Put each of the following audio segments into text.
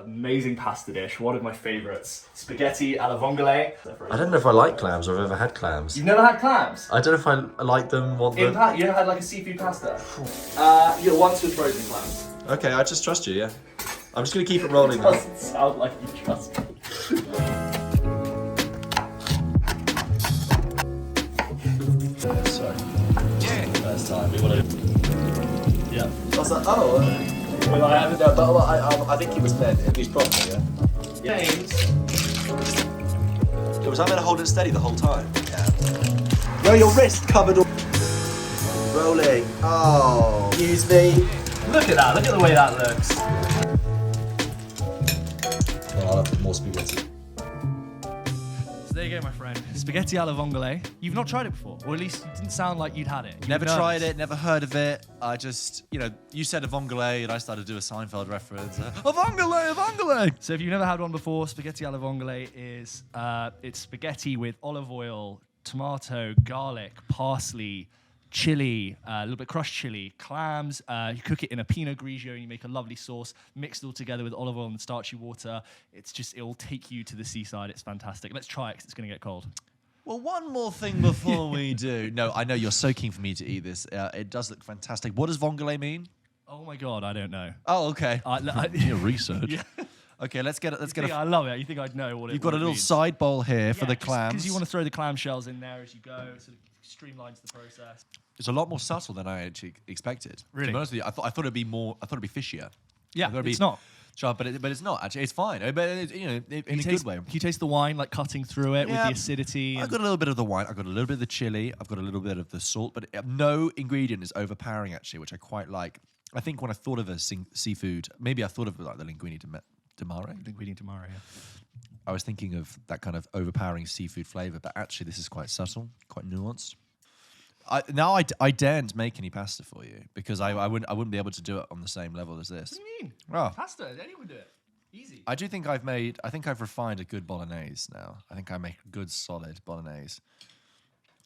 amazing pasta dish, one of my favourites. Spaghetti alla vongole. I don't know if I like clams or I've ever had clams. You've never had clams? I don't know if I like them, want them. You never had like a seafood pasta? Once with frozen clams. Okay, I just trust you, yeah. I'm just going to keep it rolling It now. doesn't sound like you trust me. Sorry. First time, we want to... Yeah. I was like, oh. Well, I haven't No, but I think he was meant at least properly, yeah? James. Was I meant to hold it steady the whole time? Yeah. No, your wrist covered all... Rolling. Oh. Excuse me. Look at that, look at the way that looks. Oh, I'll have more spaghetti. So there you go, my friend. Spaghetti alla vongole. You've not tried it before, or at least it didn't sound like you'd had it. Never tried it, never heard of it. I just, you said a vongole and I started to do a Seinfeld reference. A vongole! So if you've never had one before, spaghetti alla vongole is it's spaghetti with olive oil, tomato, garlic, parsley, chili, a little bit crushed chili, clams. You cook it in a Pinot Grigio and you make a lovely sauce, mixed all together with olive oil and starchy water. It'll take you to the seaside. It's fantastic. Let's try it because it's going to get cold. Well, one more thing before we do. No, I know you're so keen for me to eat this. It does look fantastic. What does vongole mean? Oh my God, I don't know. Oh, okay. Your research. Yeah. Okay, let's get it. I love it. You think I'd know what it You've got a little means. side bowl here for the clams. Because you want to throw the clam shells in there as you go, so it streamlines the process. It's a lot more subtle than I actually expected. Really? To be honest with you, I thought it'd be more. I thought it'd be fishier. Yeah, it's not. Sharp, but it's not actually. It's fine. But in a good way. Can you taste the wine like cutting through it with the acidity? I've got a little bit of the wine. I've got a little bit of the chili. I've got a little bit of the salt. But no ingredient is overpowering actually, which I quite like. I think when I thought of a seafood, maybe I thought of like the linguine di mare. Linguine di mare. Yeah. I was thinking of that kind of overpowering seafood flavour, but actually this is quite subtle, quite nuanced. I daren't make any pasta for you because I wouldn't be able to do it on the same level as this. What do you mean? Oh. Pasta, anyone do it. Easy. I do think I've refined a good bolognese now. I think I make a good solid bolognese.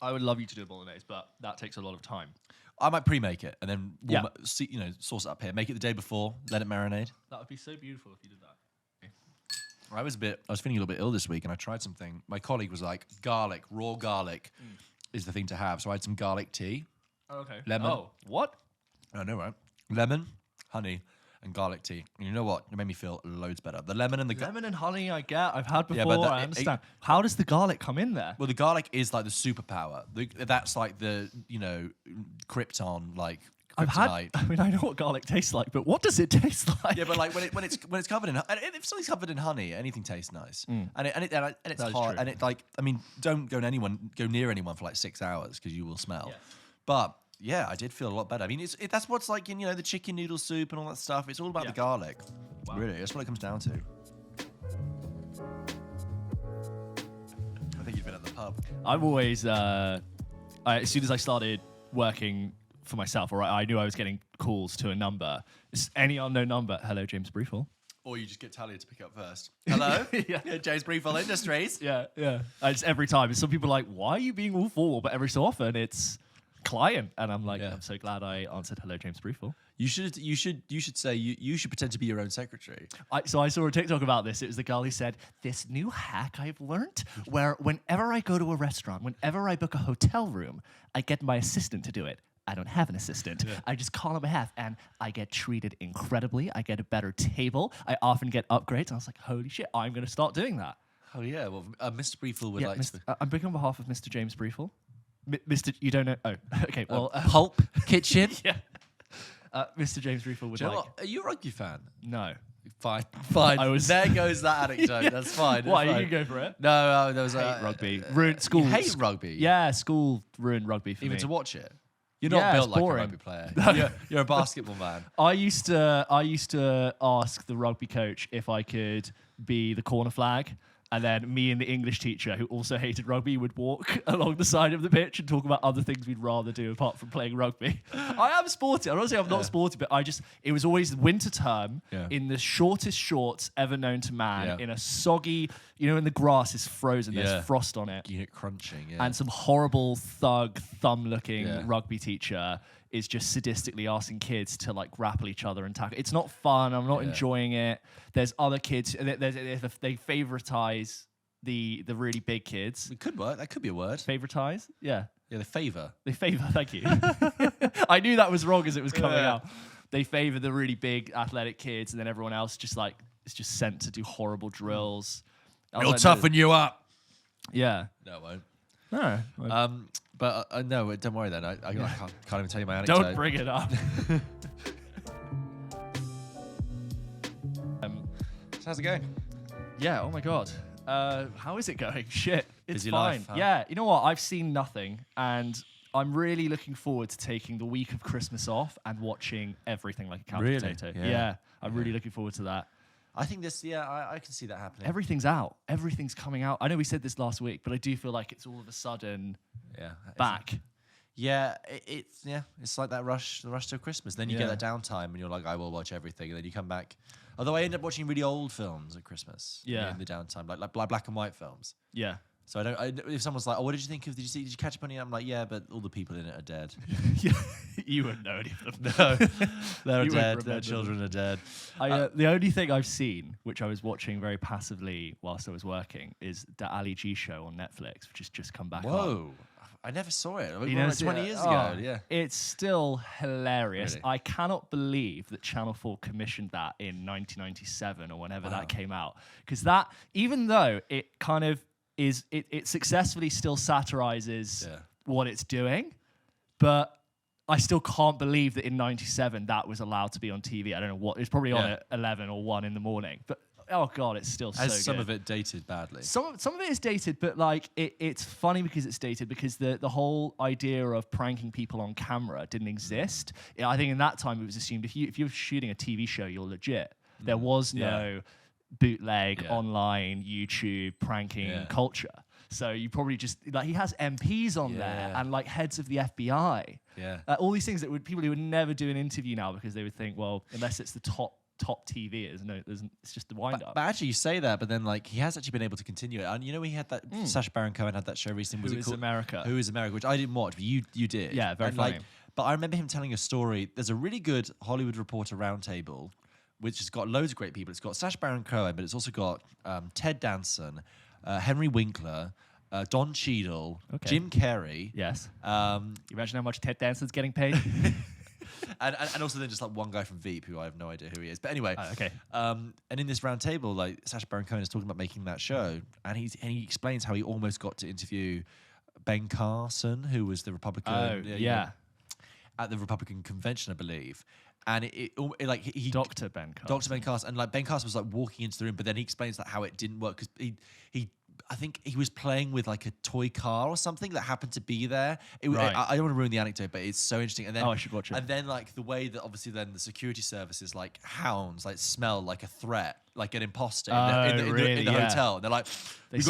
I would love you to do a bolognese, but that takes a lot of time. I might pre-make it and then sauce it up here. Make it the day before, let it marinate. That would be so beautiful if you did that. I was feeling a little bit ill this week and I tried something. My colleague was like, raw garlic is the thing to have. So I had some garlic tea. Oh, okay. Lemon. Oh, what? I know, right? Lemon, honey, and garlic tea. And you know what? It made me feel loads better. The lemon and the lemon and honey I've had before, but I understand. How does the garlic come in there? Well, the garlic is like the superpower. That's like the, Krypton, like kryptonite. I know what garlic tastes like, but what does it taste like? Yeah, but like when it's covered in, and if something's covered in honey, anything tastes nice. And it's hard. And it don't go near anyone for like 6 hours because you will smell. Yeah. But yeah, I did feel a lot better. I mean, that's what's like in the chicken noodle soup and all that stuff. It's all about the garlic. Wow. Really, that's what it comes down to. I think you've been at the pub. I've always, as soon as I started working for myself, or I knew I was getting calls to a number. It's any unknown number. Hello, James Briefel. Or you just get Talia to pick up first. Hello? Yeah, James Briefel Industries. Yeah. It's every time. Some people are like, why are you being all formal? But every so often, it's client. And I'm like, I'm so glad I answered hello, James Briefel. You should say you should pretend to be your own secretary. So I saw a TikTok about this. It was the girl who said, this new hack I've learned where whenever I go to a restaurant, whenever I book a hotel room, I get my assistant to do it. I don't have an assistant. Yeah. I just call on behalf and I get treated incredibly. I get a better table. I often get upgrades. I was like, holy shit, I'm going to start doing that. Oh yeah, well, Mr. Briefel would like to... I'm big on behalf of Mr. James Briefel. Mr. You don't know... Oh, okay, well... Pulp Kitchen? Yeah. Mr. James Briefel would like... Are you a rugby fan? No. Fine. There goes that anecdote. Yeah. That's fine. Why? You can go for it? No, there was hate rugby. Ruined school. You hate rugby? Yeah, school ruined rugby for me. Even to watch it? You're not built like a rugby player. You're a basketball man. I used to ask the rugby coach if I could be the corner flag, and then me and the English teacher, who also hated rugby, would walk along the side of the pitch and talk about other things we'd rather do apart from playing rugby. I am sporty. I'm not saying I'm not sporty, but it was always winter term in the shortest shorts ever known to man, in a soggy, when the grass is frozen, there's frost on it. You get crunching, and some horrible thug thumb-looking rugby teacher is just sadistically asking kids to like grapple each other and tackle. It's not fun. I'm not enjoying it. There's other kids. They favoritize the really big kids. It could work. That could be a word. Favoritize? Yeah. Yeah, they favor. They favor. Thank you. I knew that was wrong as it was coming out. They favor the really big athletic kids, and then everyone else just like is just sent to do horrible drills. It'll toughen you up. Yeah. No, it won't. No. But no, don't worry then. I can't even tell you my anecdote. Don't bring it up. So how's it going? Yeah. Oh my god. How is it going? Shit. It's Busy fine. life, huh? Yeah. You know what? I've seen nothing, and I'm really looking forward to taking the week of Christmas off and watching everything like a couch Really? potato. Yeah. I'm really looking forward to that. I think this. Yeah, I can see that happening. Everything's out. Everything's coming out. I know we said this last week, but I do feel like it's all of a sudden back. Yeah, it's like that rush, the rush to Christmas. Then you get Yeah. that downtime, and you're like, I will watch everything, and then you come back. Although I end up watching really old films at Christmas. Yeah. In the downtime, like black and white films. Yeah. So if someone's like, oh, what did you think of? Did you catch up on it? I'm like, yeah, but all the people in it are dead. Yeah. You wouldn't know any of them. No, they're You wouldn't dead. Their remember children are dead. The only thing I've seen, which I was watching very passively whilst I was working, is the Ali G show on Netflix, which has just come back on. Whoa. I never saw it. You know, 20 years ago. Yeah. It's still hilarious. Really? I cannot believe that Channel 4 commissioned that in 1997 or whenever that came out. Because that, even though it kind of is, it successfully still satirizes what it's doing, but I still can't believe that in 97 that was allowed to be on TV. I don't know what, it's probably on at 11 or 1 in the morning. But oh god, it's still so good. Has some of it dated badly? Some of it is dated, but like it's funny because it's dated because the whole idea of pranking people on camera didn't exist. I think in that time it was assumed if you're shooting a TV show, you're legit. There was no bootleg online YouTube pranking culture. So you probably just like he has MPs on there and like heads of the FBI. Yeah. All these things that people who would never do an interview now because they would think, well, unless it's the top TV, it's just the wind up. But actually, you say that, but then like he has actually been able to continue it. And you know, he had that Sacha Baron Cohen had that show recently. Who is America? Who is America? Which I didn't watch, but you did. Yeah, very funny. Like, but I remember him telling a story. There's a really good Hollywood Reporter roundtable, which has got loads of great people. It's got Sacha Baron Cohen, but it's also got Ted Danson, Henry Winkler, Don Cheadle, Jim Carrey. Yes. You imagine how much Ted Danson's getting paid? and also then just like one guy from Veep who I have no idea who he is. But anyway, and in this round table, like Sacha Baron Cohen is talking about making that show, and he explains how he almost got to interview Ben Carson, who was the Republican. At the Republican convention, I believe. And he Dr. Ben Carson. Dr. Ben Carson. And like Ben Carson was like walking into the room, but then he explains like how it didn't work because I think he was playing with like a toy car or something that happened to be there. I don't want to ruin the anecdote, but it's so interesting. And then I should watch it. And then like the way that obviously then the security services like hounds like smell like a threat, like an imposter in the hotel. And they're like, we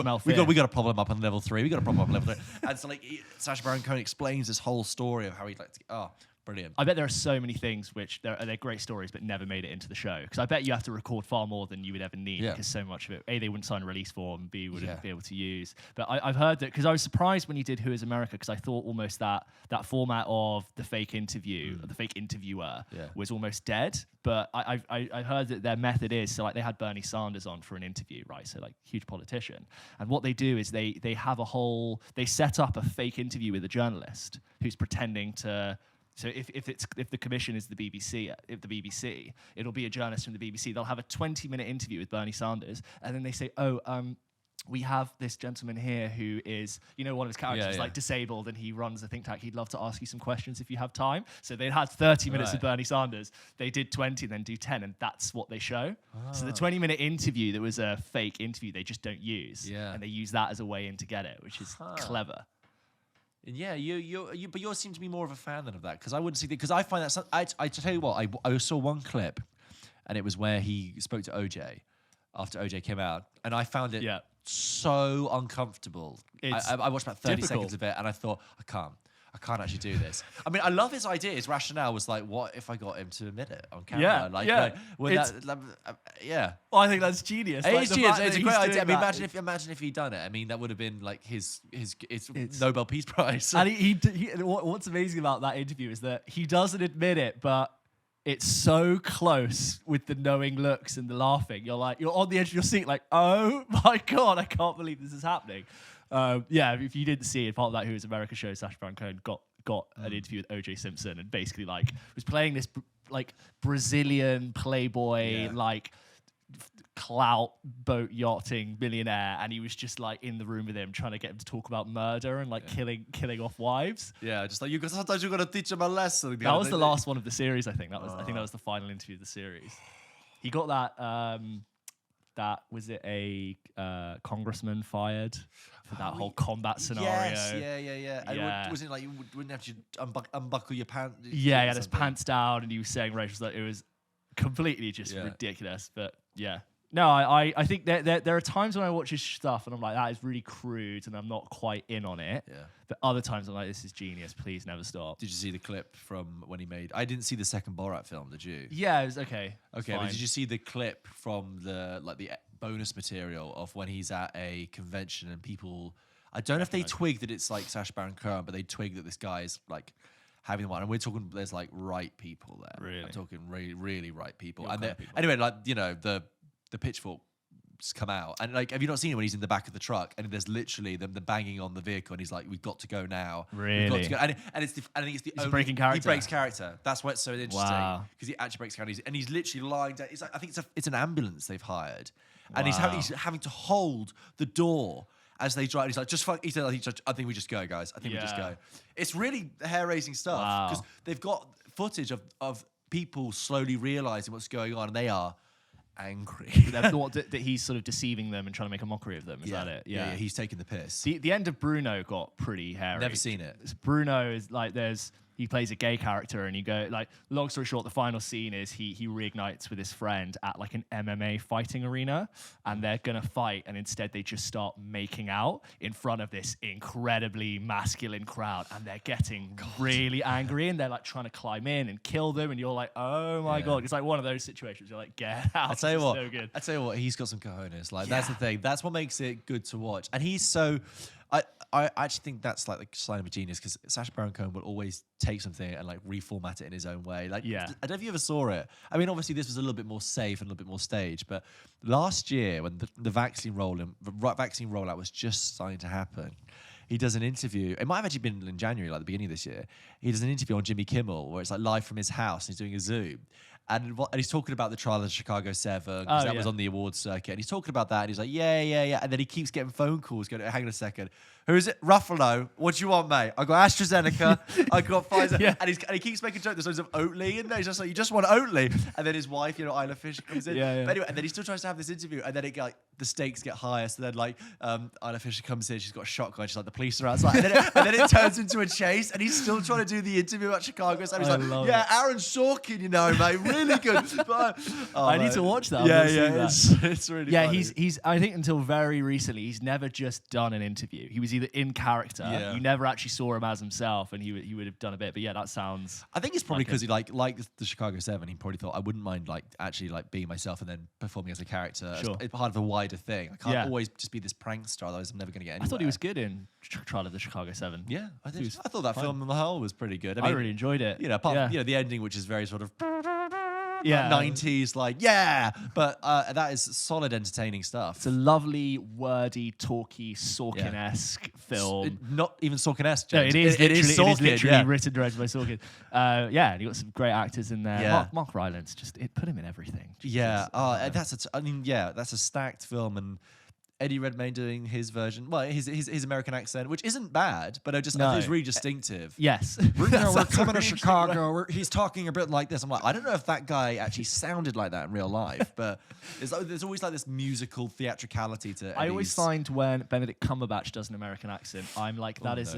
got a problem up on level 3. We got a problem up on level 3. And so like Sacha Baron Cohen explains this whole story of how he'd like to. Brilliant. I bet there are so many things which they're great stories but never made it into the show. Because I bet you have to record far more than you would ever need because so much of it, A, they wouldn't sign a release form, B, wouldn't be able to use. But I've heard that, because I was surprised when you did Who is America, because I thought almost that format of the fake interview, the fake interviewer was almost dead. But I heard that their method is, so like they had Bernie Sanders on for an interview, right? So like huge politician. And what they do is they set up a fake interview with a journalist who's pretending to. So if the commission is the BBC, it'll be a journalist from the BBC. They'll have a 20-minute interview with Bernie Sanders, and then they say, we have this gentleman here who is, one of his characters is like disabled and he runs a think tank. He'd love to ask you some questions if you have time. So they had 30 minutes with Bernie Sanders. They did 20, then do 10, and that's what they show. So the 20-minute interview that was a fake interview, they just don't use. Yeah. And they use that as a way in to get it, which is clever. Yeah, but you seem to be more of a fan than of that, because I wouldn't see that, because I find that I tell you what, I saw one clip, and it was where he spoke to OJ after OJ came out, and I found it so uncomfortable. I watched about 30 seconds of it, and I thought I I can't actually do this. I mean, I love his idea. His rationale was like, what if I got him to admit it on camera? Yeah, like, yeah. like, would yeah. Well, I think that's genius. It's Like, the genius. fact that It's a he's great idea. I doing mean, that imagine if he'd done it. I mean, that would have been like his Nobel Peace Prize. And what's amazing about that interview is that he doesn't admit it, but it's so close with the knowing looks and the laughing. You're on the edge of your seat, like, oh my God, I can't believe this is happening. Yeah, if you didn't see it, part of that Who is America show, Sacha Baron Cohen got an interview with O.J. Simpson and basically like was playing this like Brazilian playboy, like clout boat yachting millionaire, and he was just like in the room with him trying to get him to talk about murder and like killing off wives. Yeah, just like sometimes you got to teach them a lesson. That was the last one of the series. I think that was the final interview of the series. He got that. That was it. A congressman fired for that whole combat scenario. Yes, yeah. And wasn't it like you wouldn't have to unbuckle your pants? Yeah, he had his pants down, and he was saying racial stuff. It was completely just ridiculous. But yeah. No, I think there are times when I watch his stuff and I'm like, that is really crude and I'm not quite in on it. Yeah. But other times I'm like, this is genius. Please never stop. Did you see the clip from when he made... I didn't see the second Borat film, did you? Yeah, it was okay. Okay, but did you see the clip from the bonus material of when he's at a convention and people... I don't know if they twig that it's like Sacha Baron Cohen, but they twig that this guy is like having one. And we're talking, there's like right people there. Really? I'm talking really, really right people. People. Anyway, like, you know, the pitchforks come out, and like, have you not seen it when he's in the back of the truck and there's literally them banging on the vehicle and he's like, we've got to go now. Really? We've got to go. And I think it's the only breaking character. He breaks character. That's why it's so interesting. Wow. Because he actually breaks character, and he's literally lying down. It's like, I think it's an ambulance they've hired, and Wow. he's having to hold the door as they drive. He's like, just fuck. He said, I think we just go, guys. I think we just go. It's really hair-raising stuff because they've got footage of people slowly realizing what's going on, and they are angry. that he's sort of deceiving them and trying to make a mockery of them. Is that it? Yeah, he's taking the piss. The end of Bruno got pretty hairy. Never seen it. Bruno is like he plays a gay character, and you go like, long story short, the final scene is he reignites with his friend at like an MMA fighting arena, and they're gonna fight, and instead they just start making out in front of this incredibly masculine crowd, and they're getting really angry, and they're like trying to climb in and kill them, and you're like, oh my God, it's like one of those situations. You're like, get out. I tell you what, so good. I tell you what, he's got some cojones. Like that's the thing. That's what makes it good to watch, and he's so. I actually think that's like the sign of a genius, because Sacha Baron Cohen will always take something and like reformat it in his own way. Like, I don't know if you ever saw it. I mean, obviously this was a little bit more safe and a little bit more staged, but last year when the vaccine rollout was just starting to happen, he does an interview. It might have actually been in January, like the beginning of this year. He does an interview on Jimmy Kimmel where it's like live from his house. And he's doing a Zoom. And he's talking about the trial of the Chicago 7, because that was on the awards circuit. And he's talking about that, and he's like, yeah. And then he keeps getting phone calls going, hang on a second. Who is it? Ruffalo. What do you want, mate? I got AstraZeneca. I got Pfizer. And he keeps making jokes. There's loads of Oatly in there. He's just like, you just want Oatly. And then his wife, Isla Fisher, comes in. But anyway, and then he still tries to have this interview. And then the stakes get higher. So then Isla Fisher comes in. She's got a shotgun. She's like, the police are outside. And then it turns into a chase. And he's still trying to do the interview about Chicago. So he's like, Aaron Sorkin, mate, really good. But, I need to watch that. It's really funny. He's I think until very recently, he's never just done an interview. He was either in character. You never actually saw him as himself, and he would have done a bit. But yeah, that sounds. I think it's probably because he like the Chicago 7. He probably thought, I wouldn't mind actually being myself and then performing as a character. Sure. It's part of a wider thing. I can't always just be this prankster, otherwise I'm never going to get anywhere. I thought he was good in Trial of the Chicago 7. Yeah, I thought that film on the whole was pretty good. I really enjoyed it. Apart from, the ending, which is very sort of 90s, but that is solid, entertaining stuff. It's a lovely, wordy, talky, Sorkin-esque film. Not even Sorkin-esque, No, James. it is literally Sorkin, written and directed by Sorkin. and you got some great actors in there. Yeah. Mark Rylance, put him in everything. That's a stacked film, and Eddie Redmayne doing his version, his American accent, which isn't bad, but I think it's really distinctive. Yes. We're coming to Chicago. He's talking a bit like this. I'm like, I don't know if that guy actually sounded like that in real life, but there's always like this musical theatricality to Eddie's. I always find when Benedict Cumberbatch does an American accent, I'm like, that is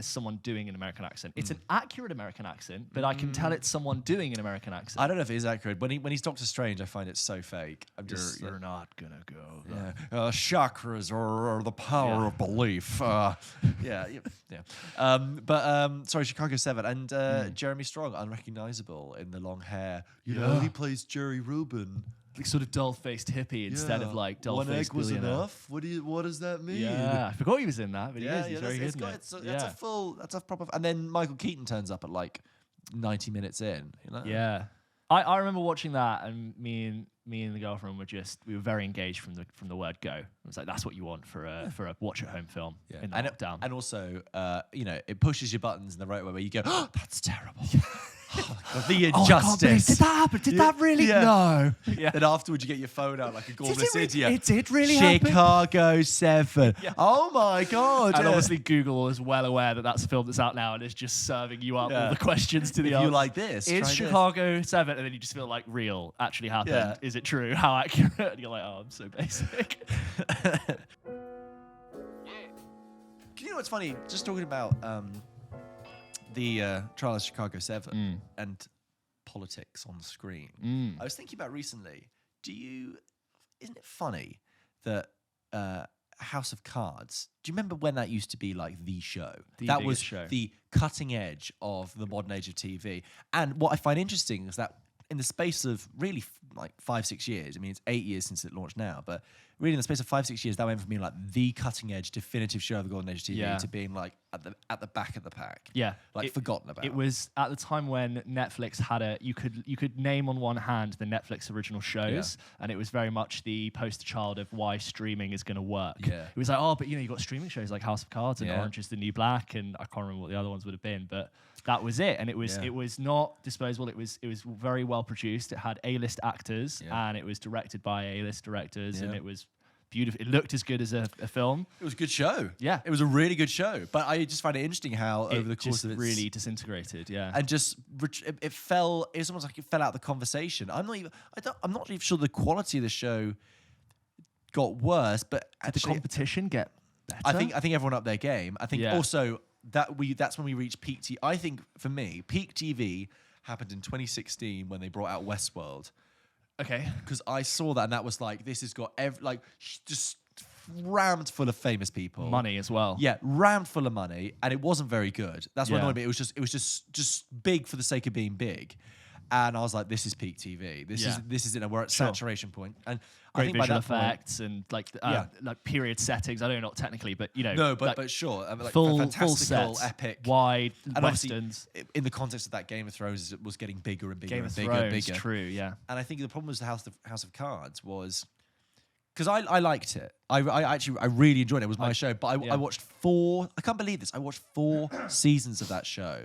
someone doing an American accent. It's an accurate American accent, but I can tell it's someone doing an American accent. I don't know if it is accurate. When he's Doctor Strange, I find it so fake. I'm just you're not gonna go. chakras or the power of belief. Sorry, Chicago 7 and Jeremy Strong, unrecognizable in the long hair. You know, he plays Jerry Rubin. Like sort of dull-faced hippie instead of like dull-faced One egg was billionaire. enough. What does that mean? Yeah, I forgot he was in that, but he is. He's very good. That's a proper. And then Michael Keaton turns up at like 90 minutes in. You know? Yeah, I remember watching that, and me and the girlfriend we were very engaged from the word go. It was like, that's what you want for a watch-at-home film in the lockdown. And also, it pushes your buttons in the right way where you go, oh, that's terrible. Oh, God, the injustice. Did that happen? Did that really? No. Yeah. Then afterwards you get your phone out like a gormless idiot. It did really happen? Chicago 7. Yeah. Oh my God. And obviously Google is well aware that that's a film that's out now and is just serving you up all the questions to the answer. You like this? Is Chicago 7? And then you just feel like real actually happened. Yeah. Is it true? How accurate? And you're like, oh, I'm so basic. You know what's funny? Just talking about the trial of Chicago 7 and politics on the screen. I was thinking about recently, isn't it funny that House of Cards, do you remember when that used to be like the show? That was the cutting edge of the modern age of TV. And what I find interesting is that in the space of really like 5-6 years, I mean, it's 8 years since it launched now, but really in the space of 5-6 years, that went from being like the cutting edge definitive show of the golden age of TV to being like at the back of the pack. Yeah. Like forgotten about. It was at the time when Netflix had you could name on one hand the Netflix original shows, and it was very much the poster child of why streaming is going to work. Yeah. It was like, oh, but you got streaming shows like House of Cards and Orange is the New Black, and I can't remember what the other ones would have been, but that was it. And it was not disposable. It was very well produced. It had A-list actors, and it was directed by A-list directors, and it was beautiful. It looked as good as a film. It was a good show. Yeah. It was a really good show. But I just find it interesting how over the course of it really disintegrated, and just it fell. It was almost like it fell out of the conversation. I'm not even sure the quality of the show got worse, but did the competition get better? I think everyone upped their game. I think also that's when we reached peak TV. I think for me, peak TV happened in 2016 when they brought out Westworld. Okay. Because I saw that, and that was like, this has got just rammed full of famous people, money as well. Yeah, rammed full of money, and it wasn't very good. That's what annoyed me. It was just big for the sake of being big, and I was like, this is peak TV. This is we're at saturation point, and great I think visual by that effects and like period settings. I don't know, not technically, but but sure, like full fantastical, sets, epic, wide and westerns. In the context of that, Game of Thrones was getting bigger and bigger Game and of bigger Thrones, and bigger. True, yeah. And I think the problem was the House of Cards was because I liked it. I really enjoyed it. It was my show, but I watched 4. I can't believe this. I watched 4 seasons of that show.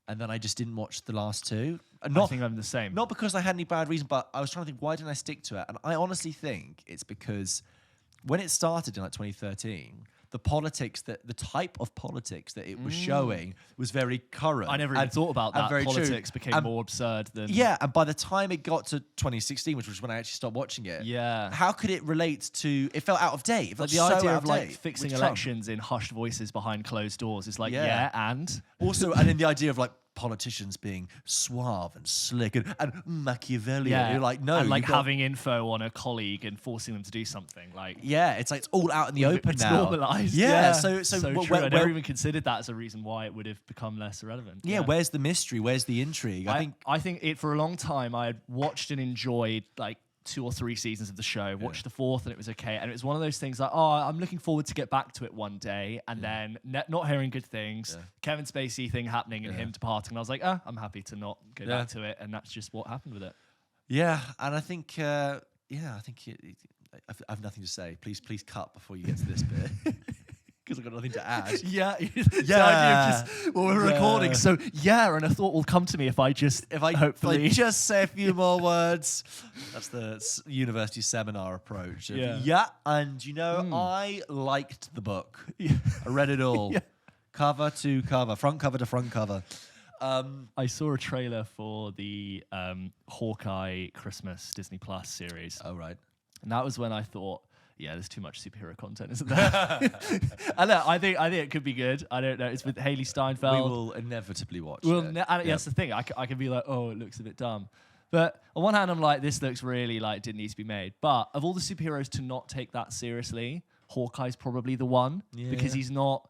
And then I just didn't watch the last 2. I think I'm the same. Not because I had any bad reason, but I was trying to think, why didn't I stick to it? And I honestly think it's because when it started in like 2013, the type of politics that it was showing was very current. I never even thought about that. Politics became more absurd than... Yeah, and by the time it got to 2016, which was when I actually stopped watching it, how could it relate to... It felt out of date. It felt the so idea out of like fixing elections in hushed voices behind closed doors is like, and? Also, and then the idea of like politicians being suave and slick and Machiavellian. Yeah. You're like, no. And like having info on a colleague and forcing them to do something. Like, it's like it's all out in the open it's now. Normalized. Yeah. So true. I never even considered that as a reason why it would have become less irrelevant. Yeah. Where's the mystery? Where's the intrigue? I think it for a long time I had watched and enjoyed like 2 or 3 seasons of the show, watched the 4th and it was okay. And it was one of those things like, I'm looking forward to get back to it one day. And then not hearing good things, Kevin Spacey thing happening and him departing. And I was like, I'm happy to not go back to it. And that's just what happened with it. Yeah. And I think, I have nothing to say. Please cut before you get to this bit. Because I've got nothing to add. The idea of just, we're recording, so and a thought will come to me if I hopefully just say a few more words. That's the university seminar approach. And I liked the book. I read it all, cover to cover, front cover to front cover. I saw a trailer for the Hawkeye Christmas Disney Plus series. Oh right, and that was when I thought, there's too much superhero content, isn't there? I think it could be good. I don't know. It's with Haley Steinfeld. We will inevitably watch it. That's the thing. I can be like, it looks a bit dumb. But on one hand, I'm like, this looks really like didn't need to be made. But of all the superheroes to not take that seriously Hawkeye's probably the one because he's not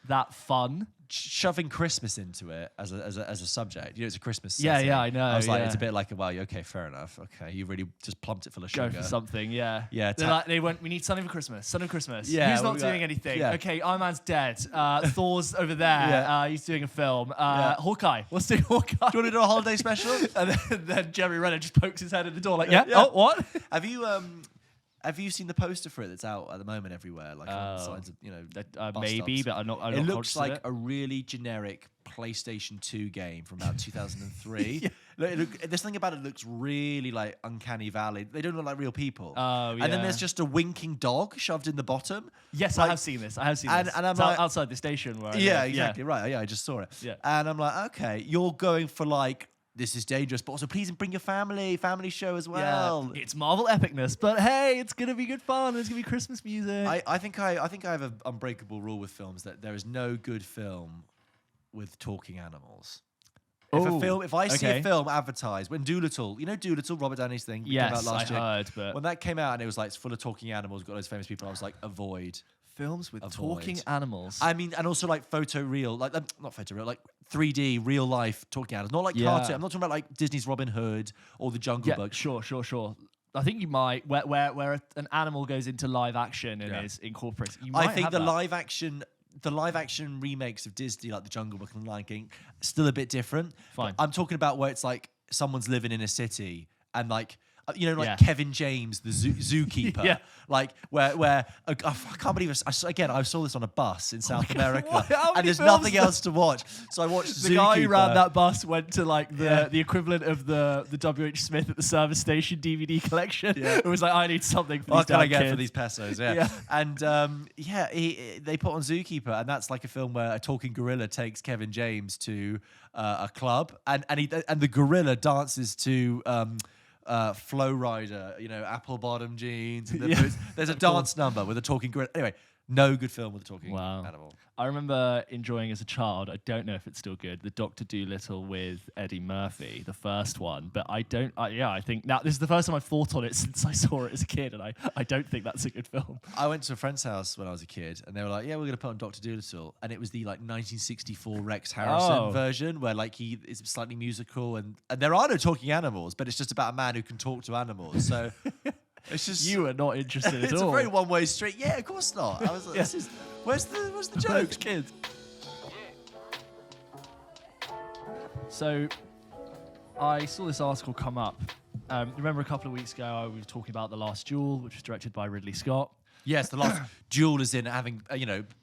that fun. Shoving Christmas into it as a subject, it's a Christmas Yeah, setting. I know. I was like, it's a bit like, well, okay, fair enough. Okay, you really just plumped it full of sugar. Go for something, yeah. Yeah, they went, we need something for Christmas. Something for Christmas. Yeah, Who's not doing anything? yeah. Okay, Iron Man's dead. Thor's over there. Yeah. He's doing a film. Hawkeye. Let's do Hawkeye. Do you want to do a holiday special? And then Jeremy Renner just pokes his head in the door like, oh, what? Have you seen the poster for it that's out at the moment everywhere? Like on signs of, bus maybe, stops? but I'm not. It looks like a really generic PlayStation 2 game from about 2003. There's something about it that looks really like Uncanny Valley. They don't look like real people. Oh, yeah. And then there's just a winking dog shoved in the bottom. Yes, I have seen this. And I'm like, outside the station where I live. Exactly. Right. Yeah, I just saw it. Yeah. And I'm like, okay, you're going for like, this is dangerous, but also please bring your family show as well. Yeah, it's Marvel epicness, but hey, it's gonna be good fun. It's gonna be Christmas music. I think I have an unbreakable rule with films that there is no good film with talking animals. If I see a film advertised, when Doolittle, Doolittle, Robert Downey's thing, came out last year. Heard, but when that came out and it was like it's full of talking animals, got those famous people, I was like, avoid. Films with talking animals. I mean, and also like photoreal, like not photoreal, like 3D, real life talking animals. Not like cartoon. I'm not talking about like Disney's Robin Hood or the Jungle Book. Sure. I think you might where an animal goes into live action and is incorporated. I think the live action remakes of Disney, like the Jungle Book and Lion King, still a bit different. Fine. I'm talking about where it's like someone's living in a city and like. Kevin James, the zookeeper, like where I can't believe it. I saw this on a bus in South America, and there's nothing else to watch. So I watched the guy who ran that bus went to like the equivalent of the W.H. Smith at the service station DVD collection. Yeah. It was like, I need something for these what can I get kids for these pesos? And they put on Zookeeper, and that's like a film where a talking gorilla takes Kevin James to a club, and the gorilla dances to. Flow Rider, apple bottom jeans. And boots. There's a dance number with a talking gorilla. Anyway, no good film with a talking animal. I remember enjoying as a child, I don't know if it's still good, the Dr. Dolittle with Eddie Murphy, the first one. But I think now this is the first time I've thought on it since I saw it as a kid, and I don't think that's a good film. I went to a friend's house when I was a kid, and they were like, yeah, we're going to put on Dr. Dolittle. And it was the like 1964 Rex Harrison version where like he is slightly musical, and there are no talking animals, but it's just about a man who can talk to animals. So... It's just you are not interested at all. It's a very one-way street. Yeah, of course not. I was like, where's the joke, kids? So, I saw this article come up. Remember a couple of weeks ago, we were talking about The Last Duel, which was directed by Ridley Scott. Yes, the last duel is in having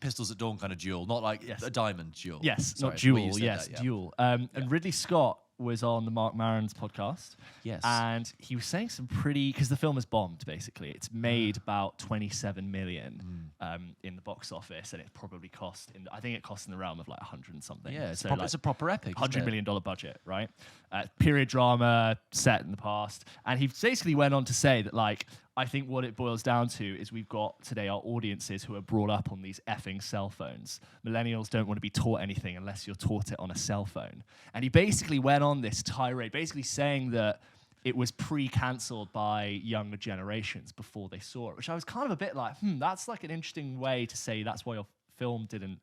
pistols at dawn kind of duel, not like a diamond duel. Yes, Sorry, not duel. Yes, duel. And Ridley Scott was on the Mark Maron's podcast. Yes. And he was saying some because the film has bombed, basically. It's made about 27 million in the box office, and it probably I think it cost in the realm of like 100 and something. Yeah, it's a proper epic. $100 million budget, right? Period drama set in the past. And he basically went on to say that, like, I think what it boils down to is we've got today our audiences who are brought up on these effing cell phones. Millennials don't want to be taught anything unless you're taught it on a cell phone. And he basically went on this tirade, basically saying that it was pre-cancelled by younger generations before they saw it, which I was kind of a bit like, that's like an interesting way to say that's why your film didn't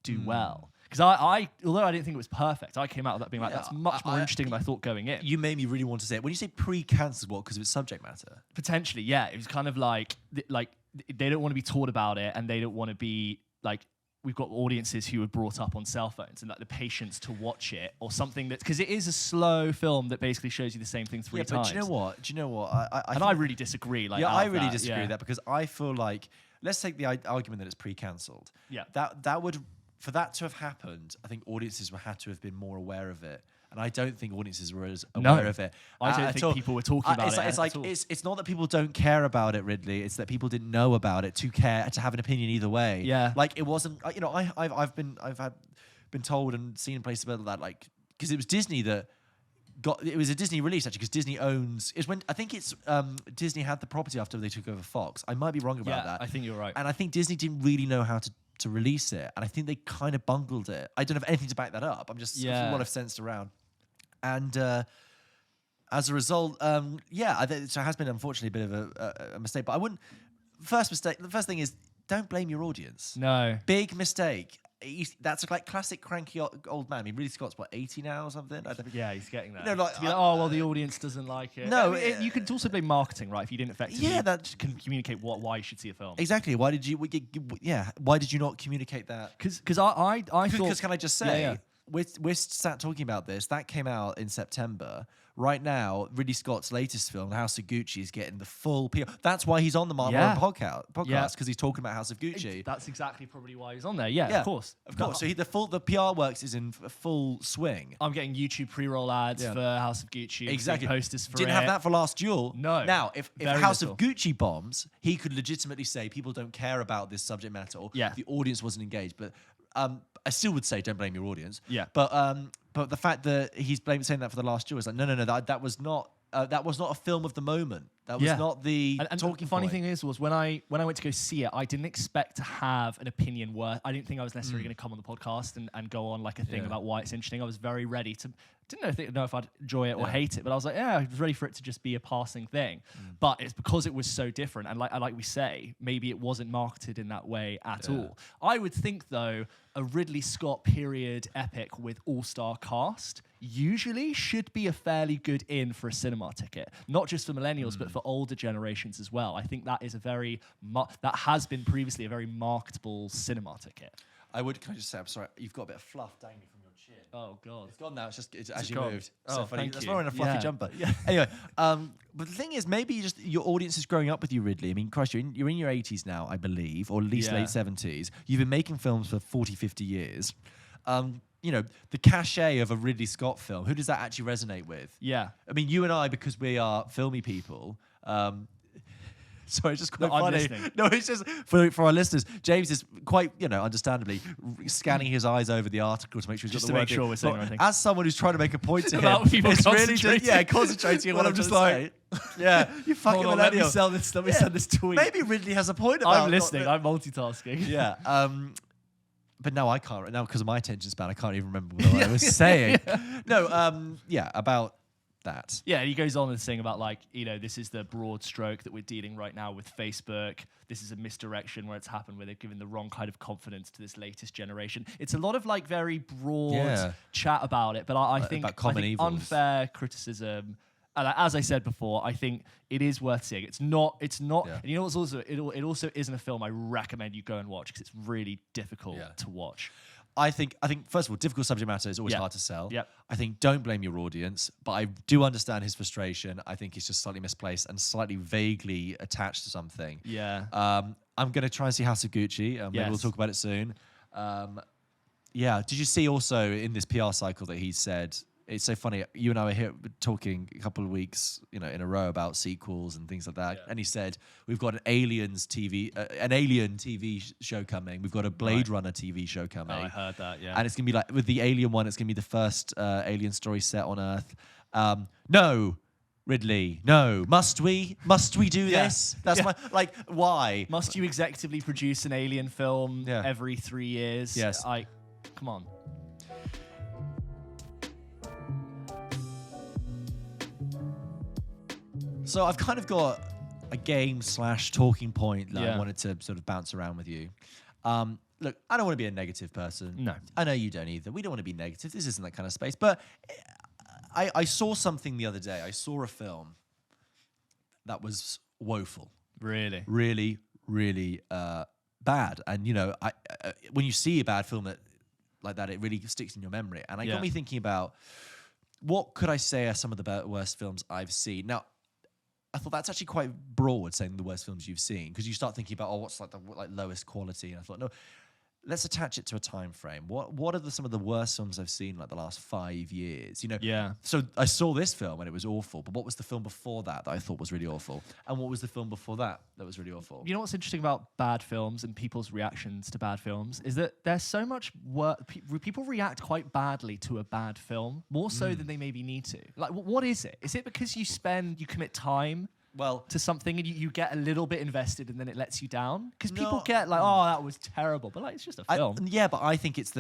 do well. Because although I didn't think it was perfect, I came out of that being like, that's much more interesting than I thought going in. You made me really want to say it. When you say pre-cancelled, what? Because of its subject matter? Potentially, yeah. It was kind of like they don't want to be taught about it, and they don't want to be like, we've got audiences who were brought up on cell phones and like the patience to watch it or something because it is a slow film that basically shows you the same thing three times. But do you know what? I really disagree. Like, I really disagree with that because I feel like, let's take the argument that it's pre-cancelled. Yeah. That would... For that to have happened, I think audiences had to have been more aware of it, and I don't think audiences were as aware of it. I don't think people were talking about it. It's not that people don't care about it, Ridley. It's that people didn't know about it to have an opinion either way. Yeah, like it wasn't. I've been told and seen in places about that, like because it was Disney that. It was a Disney release actually because Disney owns. Disney had the property after they took over Fox. I might be wrong about that. I think you're right. And I think Disney didn't really know how to release it, and I think they kind of bungled it. I don't have anything to back that up. I'm just a lot of sensed around, and as a result, so it has been unfortunately a bit of a mistake. But I wouldn't. first mistake. The first thing is don't blame your audience. No. Big mistake. That's like classic cranky old man. I mean, Ridley Scott's what, 80 now or something? Yeah, he's getting there. You know, like, to be like, oh well, the audience doesn't like it. No, you could also blame marketing, right? If you didn't effectively can communicate why you should see a film. Exactly. Why did you? Why did you not communicate that? Because I thought. Because can I just say, we're sat talking about this. That came out in September. Right now, Ridley Scott's latest film, House of Gucci, is getting the full PR. That's why he's on the Marvel podcast because he's talking about House of Gucci. That's exactly probably why he's on there. Yeah, of course. Of course. So the PR works is in full swing. I'm getting YouTube pre-roll ads for House of Gucci. Exactly. Posters for Didn't have that for last Duel. No. Now, if House of Gucci bombs, he could legitimately say people don't care about this subject matter. Or the audience wasn't engaged. But I still would say don't blame your audience. Yeah. But the fact that he's saying that for the last Duel is like no, that was not a film of the moment. That was not the talking the funny point. thing was when I went to go see it, I didn't expect to have an opinion I didn't think I was necessarily going to come on the podcast and go on like a thing about why it's interesting. I was very ready to. Didn't know if I'd enjoy it or hate it, but I was like, I was ready for it to just be a passing thing. But it's because it was so different, and like we say, maybe it wasn't marketed in that way at all. I would think though, a Ridley Scott period epic with all-star cast usually should be a fairly good in for a cinema ticket, not just for millennials, but for older generations as well. I think that is that has been previously a very marketable cinema ticket. Can I just say, I'm sorry, you've got a bit of fluff dangling from your chin. Oh God, it's gone now. It's as you moved. Oh, so funny. thank That's you. why we're in a fluffy jumper. Yeah. Anyway, but the thing is, maybe your audience is growing up with you, Ridley. I mean, Christ, you're in your 80s now, I believe, or at least late 70s. You've been making films for 40, 50 years. The cachet of a Ridley Scott film, who does that actually resonate with? Yeah. I mean, you and I, because we are filmy people. Sorry, it's just quite funny. No, it's just for our listeners. James is quite, understandably scanning his eyes over the article to make sure he's just got the to word make sure we're saying everything. As someone who's trying to make a point to about him, people it's concentrating. really just concentrating on what I'm just like. Yeah, you fucking Hold on, let me millennial. sell this. Let me send this tweet. Maybe Ridley has a point about. I'm listening. I'm multitasking. Yeah. But now I can't. Now because of my attention span, I can't even remember what I was saying. No. About that. Yeah, he goes on and saying about this is the broad stroke that we're dealing right now with Facebook. This is a misdirection where it's happened where they've given the wrong kind of confidence to this latest generation. It's a lot of very broad chat about it, but I think, unfair criticism. And as I said before, I think it is worth seeing. It's not. And you know what's also it also isn't a film I recommend you go and watch because it's really difficult to watch. I think first of all, difficult subject matter is always hard to sell. Yep. I think don't blame your audience, but I do understand his frustration. I think he's just slightly misplaced and slightly vaguely attached to something. Yeah. I'm going to try and see House of Gucci. Maybe we'll talk about it soon. Did you see also in this PR cycle that he said, it's so funny, you and I were here talking a couple of weeks, in a row about sequels and things like that. Yeah. And he said, we've got an Alien TV show coming. We've got a Blade Runner TV show coming. Oh, I heard that, yeah. And it's going to be with the Alien one, it's going to be the first Alien story set on Earth. No, Ridley, no. Must we do this? That's why? Must you executively produce an Alien film every 3 years? Yes. Come on. So I've kind of got a game / talking point that I wanted to sort of bounce around with you. Look, I don't want to be a negative person. No. I know you don't either. We don't want to be negative. This isn't that kind of space. But I saw something the other day. I saw a film that was woeful. Really? Really, really bad. And, when you see a bad film like that, it really sticks in your memory. And it got me thinking about what could I say are some of the worst films I've seen. Now, I thought that's actually quite broad, saying the worst films you've seen, because you start thinking about what's the lowest quality, and I thought, no, let's attach it to a time frame. What are some of the worst films I've seen the last 5 years? So I saw this film and it was awful, but what was the film before that I thought was really awful, and what was the film before that was really awful? You know what's interesting about bad films and people's reactions to bad films is that there's so much work. People react quite badly to a bad film, more so than they maybe need to. What is it? Is it because you commit time to something and you get a little bit invested and then it lets you down? Because people get that was terrible, but it's just a film. But I think it's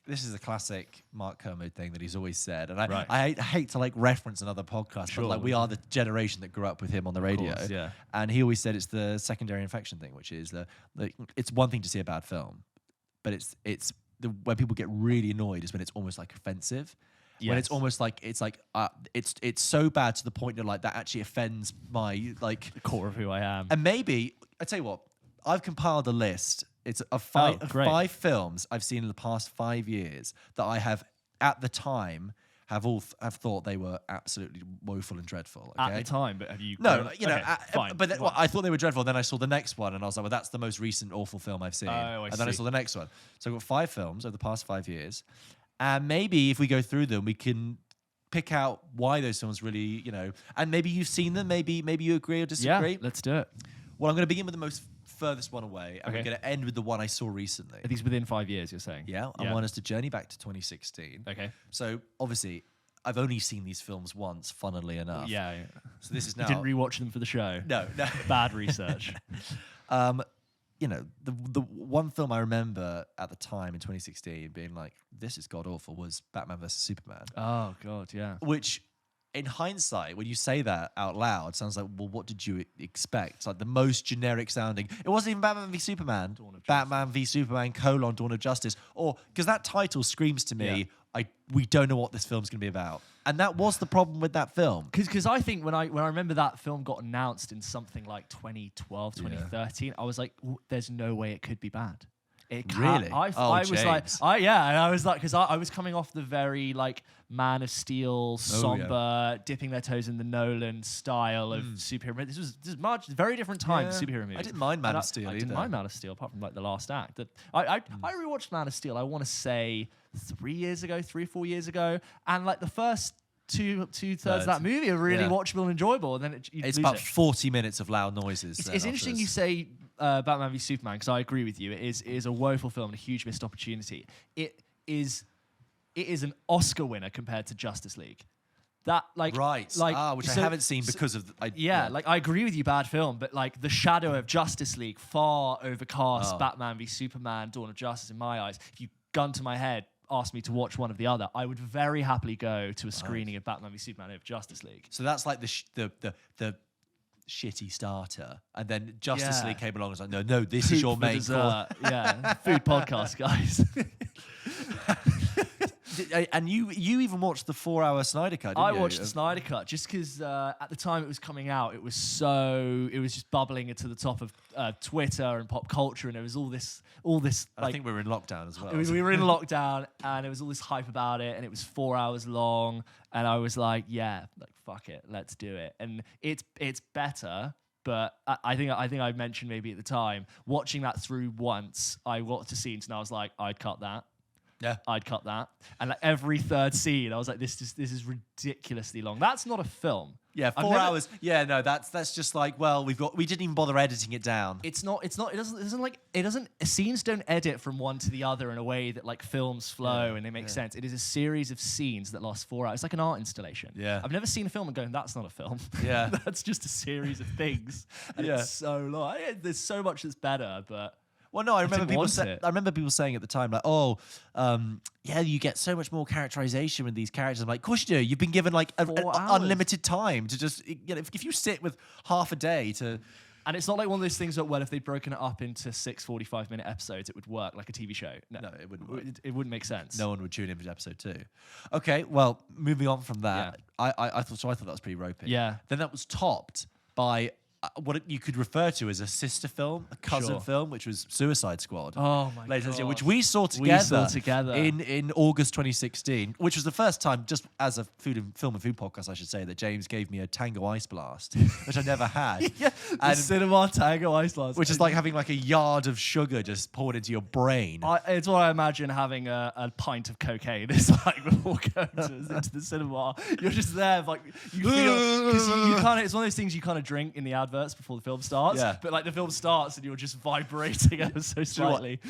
this is a classic Mark Kermode thing that he's always said, and I, Right. I hate to like reference another podcast, Sure. but like we are the generation that grew up with him on the radio, course, yeah. and he always said it's the secondary infection thing, which is it's one thing to see a bad film, but it's when people get really annoyed is when it's almost like offensive. When it's Yes. almost like it's so bad to the point that like that actually offends my like The core of who I am. and maybe I tell you what, I've compiled a list. It's of five great. 5 films I've seen in the past 5 years that I have at the time have thought they were absolutely woeful and dreadful. Okay? At the time, but have you? No, grown- you know, okay, fine. but then, Well, I thought they were dreadful. Then I saw the next one, and I was like, "Well, that's the most recent awful film I've seen." Oh, I and then I see. saw the next one. So I've got 5 films over the past 5 years, and maybe if we go through them, we can pick out why those films really, and maybe you've seen them. Maybe you agree or disagree. yeah, let's do it. Well, I'm going to begin with the most furthest one away, and we're Okay. going to end with the one I saw recently. Are these within 5 years? You're saying? Yeah, I want us to journey back to 2016. Okay. So obviously, I've only seen these films once, funnily enough. Yeah. So this is You now. didn't rewatch them for the show. no. Bad research. The one film I remember at the time in 2016 being like, this is god awful, was Batman vs Superman. Oh God, yeah. Which, in hindsight, when you say that out loud, sounds like, well, what did you expect? It's like the most generic sounding. It wasn't even Batman v Superman. Dawn of Batman v Superman : Dawn of Justice. Or because that title screams to me, we don't know what this film's going to be about. And that was the problem with that film. Because I think when I remember that film got announced in something like 2012, 2013, I was like, there's no way it could be bad. It can't. Really? I was like, James. and I was like, because I was coming off the very like Man of Steel, somber, dipping their toes in the Nolan style of superhero. This was much very different time for superhero movies. I didn't mind Man And of Steel I didn't either. mind Man of Steel apart from like the last act. I rewatched Man of Steel. I want to say 3 or 4 years ago, and like the first two-thirds of that movie are really watchable and enjoyable, and then It's lose about it. 40 minutes of loud noises. It's interesting you say Batman v Superman, because I agree with you. It is a woeful film and a huge missed opportunity. It is an Oscar winner compared to Justice League. That which I haven't seen because of. Like I agree with you, bad film, but like the shadow of Justice League far overcasts Batman v Superman, Dawn of Justice in my eyes. If you gun to my head, asked me to watch one or the other, I would very happily go to a screening of Batman v Superman over Justice League. So that's like the shitty starter, and then Justice League came along and was like, no, this is your For main course. dessert. Yeah, food podcast, guys. And you even watched the 4-hour Snyder Cut, didn't you? I watched the Snyder Cut just because at the time it was coming out, it was just bubbling into the top of Twitter and pop culture, and there was all this. I think we were in lockdown as well. We were in lockdown, and there was all this hype about it, and it was 4 hours long, and I was like, yeah, like fuck it, let's do it. And it's better. But I think I mentioned maybe at the time, watching that through once, I got to scenes and I was like, I'd cut that. Yeah. I'd cut that. And like every third scene, I was like, this is ridiculously long. That's not a film. Yeah, 4 hours. Yeah, no, that's just like, well, we didn't even bother editing it down. It doesn't scenes don't edit from one to the other in a way that like films flow and they make sense. It is a series of scenes that last 4 hours. It's like an art installation. Yeah. I've never seen a film and going, that's not a film. Yeah. That's just a series of things. And it's so long. There's so much that's better, but Well, no, I remember didn't want people saying at the time, like, you get so much more characterization with these characters. I'm like, of course you do. You've been given like an 4 hours. unlimited time to just, if you sit with half a day to. And it's not like one of those things that, well, if they'd broken it up into 6 45-minute episodes, it would work like a TV show. No, it wouldn't work. It wouldn't make sense. No one would tune in for episode 2. Okay, well, moving on from that, I thought that was pretty ropey. Yeah. Then that was topped by what you could refer to as a sister film, a cousin film, which was Suicide Squad. Oh my Ladies and god! gentlemen, which we saw together in August 2016, which was the first time, just as a film and food podcast, I should say, that James gave me a Tango Ice Blast, which I never had. And cinema Tango Ice Blast, which is like having like a yard of sugar just poured into your brain. It's what I imagine having a pint of cocaine. It's like before going into the cinema, you're just there, like you feel because you kind of. It's one of those things you kind of drink in the adverts before the film starts. Yeah. But like the film starts and you're just vibrating ever so slightly.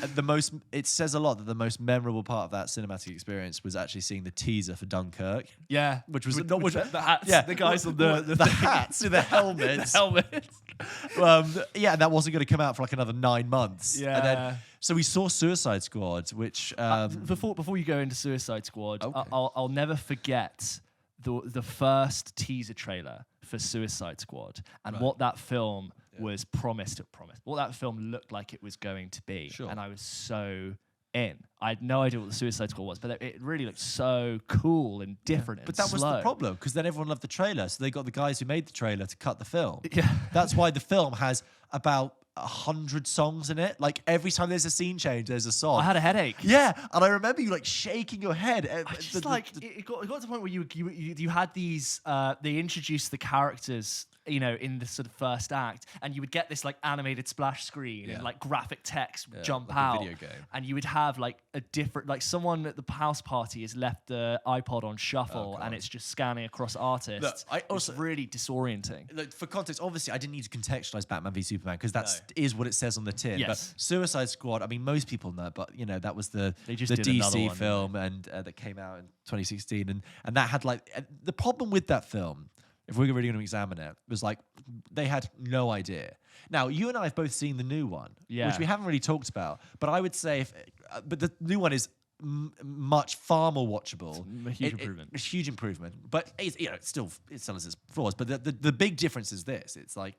It says a lot that the most memorable part of that cinematic experience was actually seeing the teaser for Dunkirk. Yeah, which was the hats. The guys on the hats, the helmets, the helmets. And that wasn't going to come out for like another 9 months. Yeah. And then, So we saw Suicide Squad, which Before you go into Suicide Squad, Okay. I'll never forget the first teaser trailer for Suicide Squad and what that film was promised. What that film looked like it was going to be, Sure. and I was so in. I had no idea what the Suicide Squad was, but it really looked so cool and different. And But that was slow. the problem, because then everyone loved the trailer, so they got the guys who made the trailer to cut the film. Yeah. That's why the film has about 100 songs in it. Like every time there's a scene change, there's a song. I had a headache. Yeah, and I remember you like shaking your head. It got to the point where you had these. They introduced the characters, in the sort of first act, and you would get this like animated splash screen and like graphic text would jump like a out, video game. and you would have like a different, like someone at the house party has left the iPod on shuffle, and it's just scanning across artists. Look, it's really disorienting. Look, for context, obviously, I didn't need to contextualize Batman v Superman because that is what it says on the tin. Yes. But Suicide Squad, I mean, most people know, but that was the They just did another DC one, film and that came out in 2016, and that had like the problem with that film. If we're really going to examine it, was like they had no idea. Now, you and I have both seen the new one, which we haven't really talked about. But I would say, but the new one is far more watchable. It's a huge improvement. A huge improvement, but it still has its flaws. But the big difference is this: it's like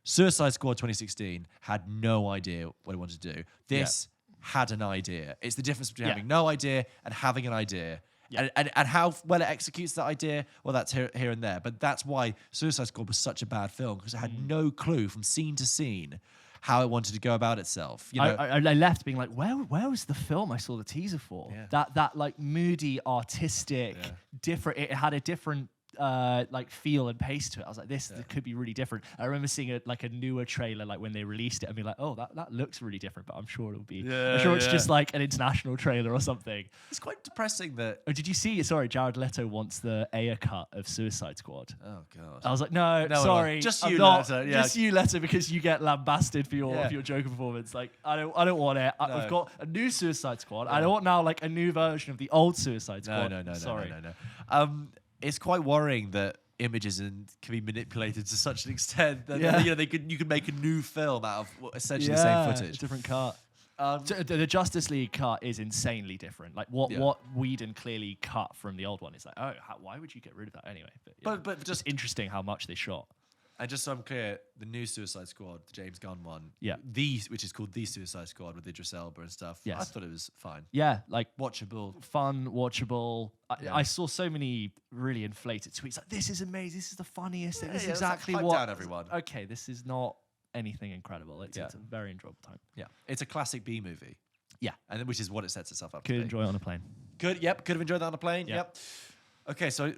Suicide Squad 2016 had no idea what it wanted to do. This had an idea. It's the difference between having no idea and having an idea. Yeah. And how well it executes that idea, well, that's here and there. But that's why Suicide Squad was such a bad film, because it had no clue from scene to scene how it wanted to go about itself. I left being like, where was the film I saw the teaser for? Yeah. That like moody, artistic, different. It had a different like feel and pace to it. I was like, this could be really different. I remember seeing a newer trailer like when they released it and being like, oh, that looks really different, but I'm sure it'll be. I'm sure it's just like an international trailer or something. It's quite depressing that. Oh, did you see? Sorry, Jared Leto wants the Aya cut of Suicide Squad. Oh god. I was like, no, sorry, just I'm you, not, Leto. Yeah. just you, Leto, because you get lambasted for your Joker performance. Like, I don't want it. We've got a new Suicide Squad. I don't want now like a new version of the old Suicide Squad. No. Sorry. No. It's quite worrying that images can be manipulated to such an extent that you could make a new film out of essentially the same footage. Different cut. The Justice League cut is insanely different. Like what Whedon clearly cut from the old one is like, why would you get rid of that anyway? But just interesting how much they shot. And just so I'm clear, the new Suicide Squad, the James Gunn one, which is called The Suicide Squad with Idris Elba and stuff, yes. I thought it was fine. Yeah, like watchable. Fun, watchable. I saw so many really inflated tweets like, this is amazing, this is the funniest thing, this is exactly like, what... down everyone. Okay, this is not anything incredible. It's a very enjoyable time. Yeah, it's a classic B movie. Yeah. And which is what it sets itself up Could to be. enjoy it on a plane. Could have enjoyed that on a plane. Yep. Okay, so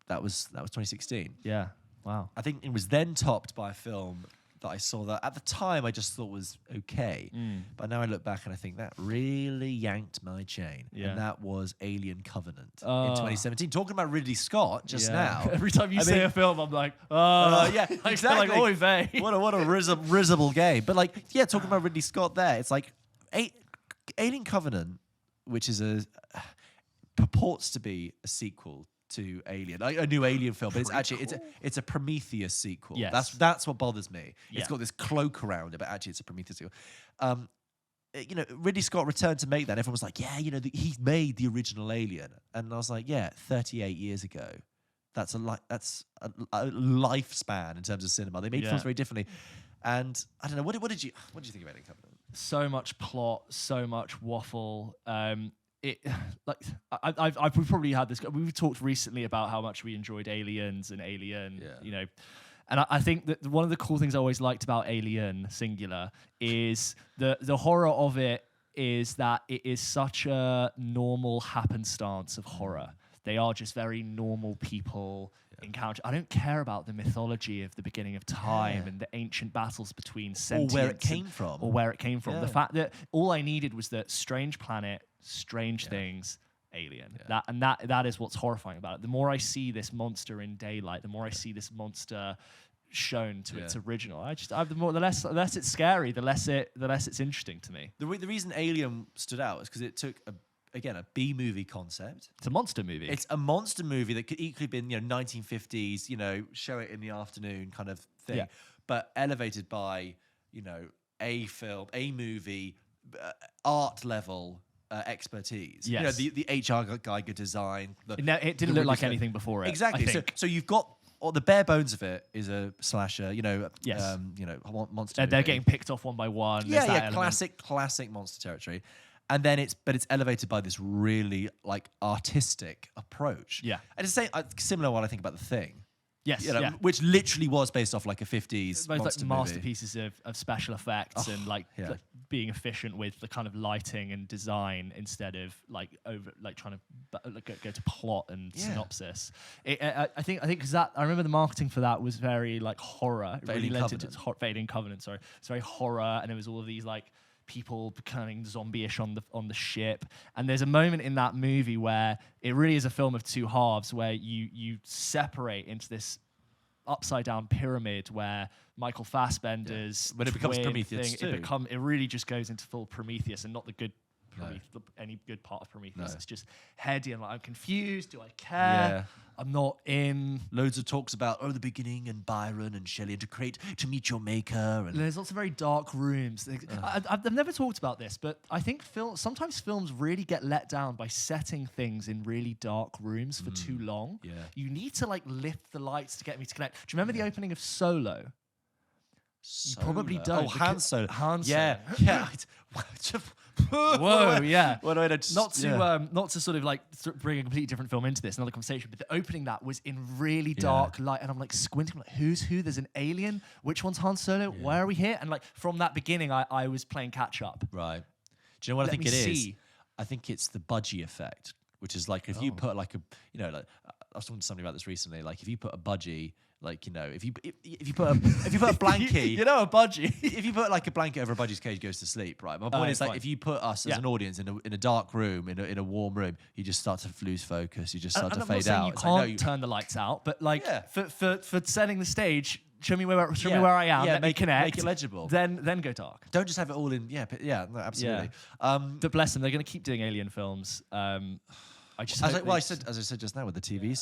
that was 2016. Yeah. Wow. I think it was then topped by a film that I saw that at the time I just thought was okay. But now I look back and I think that really yanked my chain. Yeah. And that was Alien Covenant in 2017. Talking about Ridley Scott just now. Every time you say a film, I'm like, yeah, exactly. Like, oy vey. What a risible game. But like, talking about Ridley Scott there, it's like Alien Covenant, which is purports to be a sequel to Alien, like a new Alien film, but it's actually it's a Prometheus sequel. Yes. That's what bothers me. Yeah. It's got this cloak around it, but actually it's a Prometheus sequel. Ridley Scott returned to make that. And everyone was like, he made the original Alien, and I was like, 38 years ago. That's a lifespan in terms of cinema. They made films very differently, and I don't know. What did you think of Alien Covenant? So much plot, so much waffle. We've probably had this. We've talked recently about how much we enjoyed Aliens and Alien. And I think that one of the cool things I always liked about Alien singular is the horror of it is that it is such a normal happenstance of horror. They are just very normal people. Encounter. I don't care about the mythology of the beginning of time and the ancient battles between sentients. Or where it came from. The fact that all I needed was that strange planet, strange things, alien. That is what's horrifying about it. The more I see this monster in daylight, the more I see this monster shown to its original. The less it's scary, the less it's interesting to me. The reason Alien stood out is because it took a B movie concept. It's a monster movie. It's a monster movie that could equally been 1950s, show it in the afternoon kind of thing, but elevated by a film, a movie art level expertise. Yes. The HR Geiger design. It didn't look like anything before it. Exactly. I think. So you've got the bare bones of it is a slasher. Yes. Monster. They're movie. getting picked off one by one. There's that element. classic monster territory. And then it's elevated by this really like artistic approach. Yeah. And it's similar to what I think about The Thing. Yes, Which literally was based off like a 50s both monster like movie. masterpieces of special effects and like being efficient with the kind of lighting and design instead of like trying to go to plot and synopsis. I think because that I remember the marketing for that was very like horror. Fading Covenant. Sorry, it's very horror, and there was all of these like people becoming zombie-ish on the ship. And there's a moment in that movie where it really is a film of two halves, where you separate into this upside down pyramid where Michael Fassbender's when it becomes twin Prometheus thing, too. it really just goes into full Prometheus, and not the good any good part of Prometheus. No. It's just heady and like, I'm confused. Do I care? Yeah. I'm not in. Loads of talks about the beginning and Byron and Shelley and to meet your maker. And There's lots of very dark rooms. I've never talked about this, but I think sometimes films really get let down by setting things in really dark rooms for too long. Yeah. You need to like lift the lights to get me to connect. Do you remember the opening of Solo? You probably don't. Oh, Han Solo. Han Solo. Yeah. Whoa, yeah. Not Not to sort of like bring a completely different film into this, another conversation, but the opening that was in really dark light, and I'm like squinting, like, who's who? There's an alien. Which one's Han Solo? Why are we here? And like from that beginning, I was playing catch up. Right. Do you know what I think it is? See. I think it's the budgie effect, which is like if you put like like I was talking to somebody about this recently. Like if you put a budgie. Like if you put a blankie, a budgie. if you put like a blanket over a budgie's cage, goes to sleep, right? My point is like fine. if you put us as an audience in a dark room, in a warm room, you just start to lose focus. You just start to fade out. You can't turn the lights out, but like for setting the stage, show me where I am. Let me connect. Make it legible. Then go dark. Don't just have it all in. No, absolutely. But bless them, they're going to keep doing alien films. As I said just now with the TV,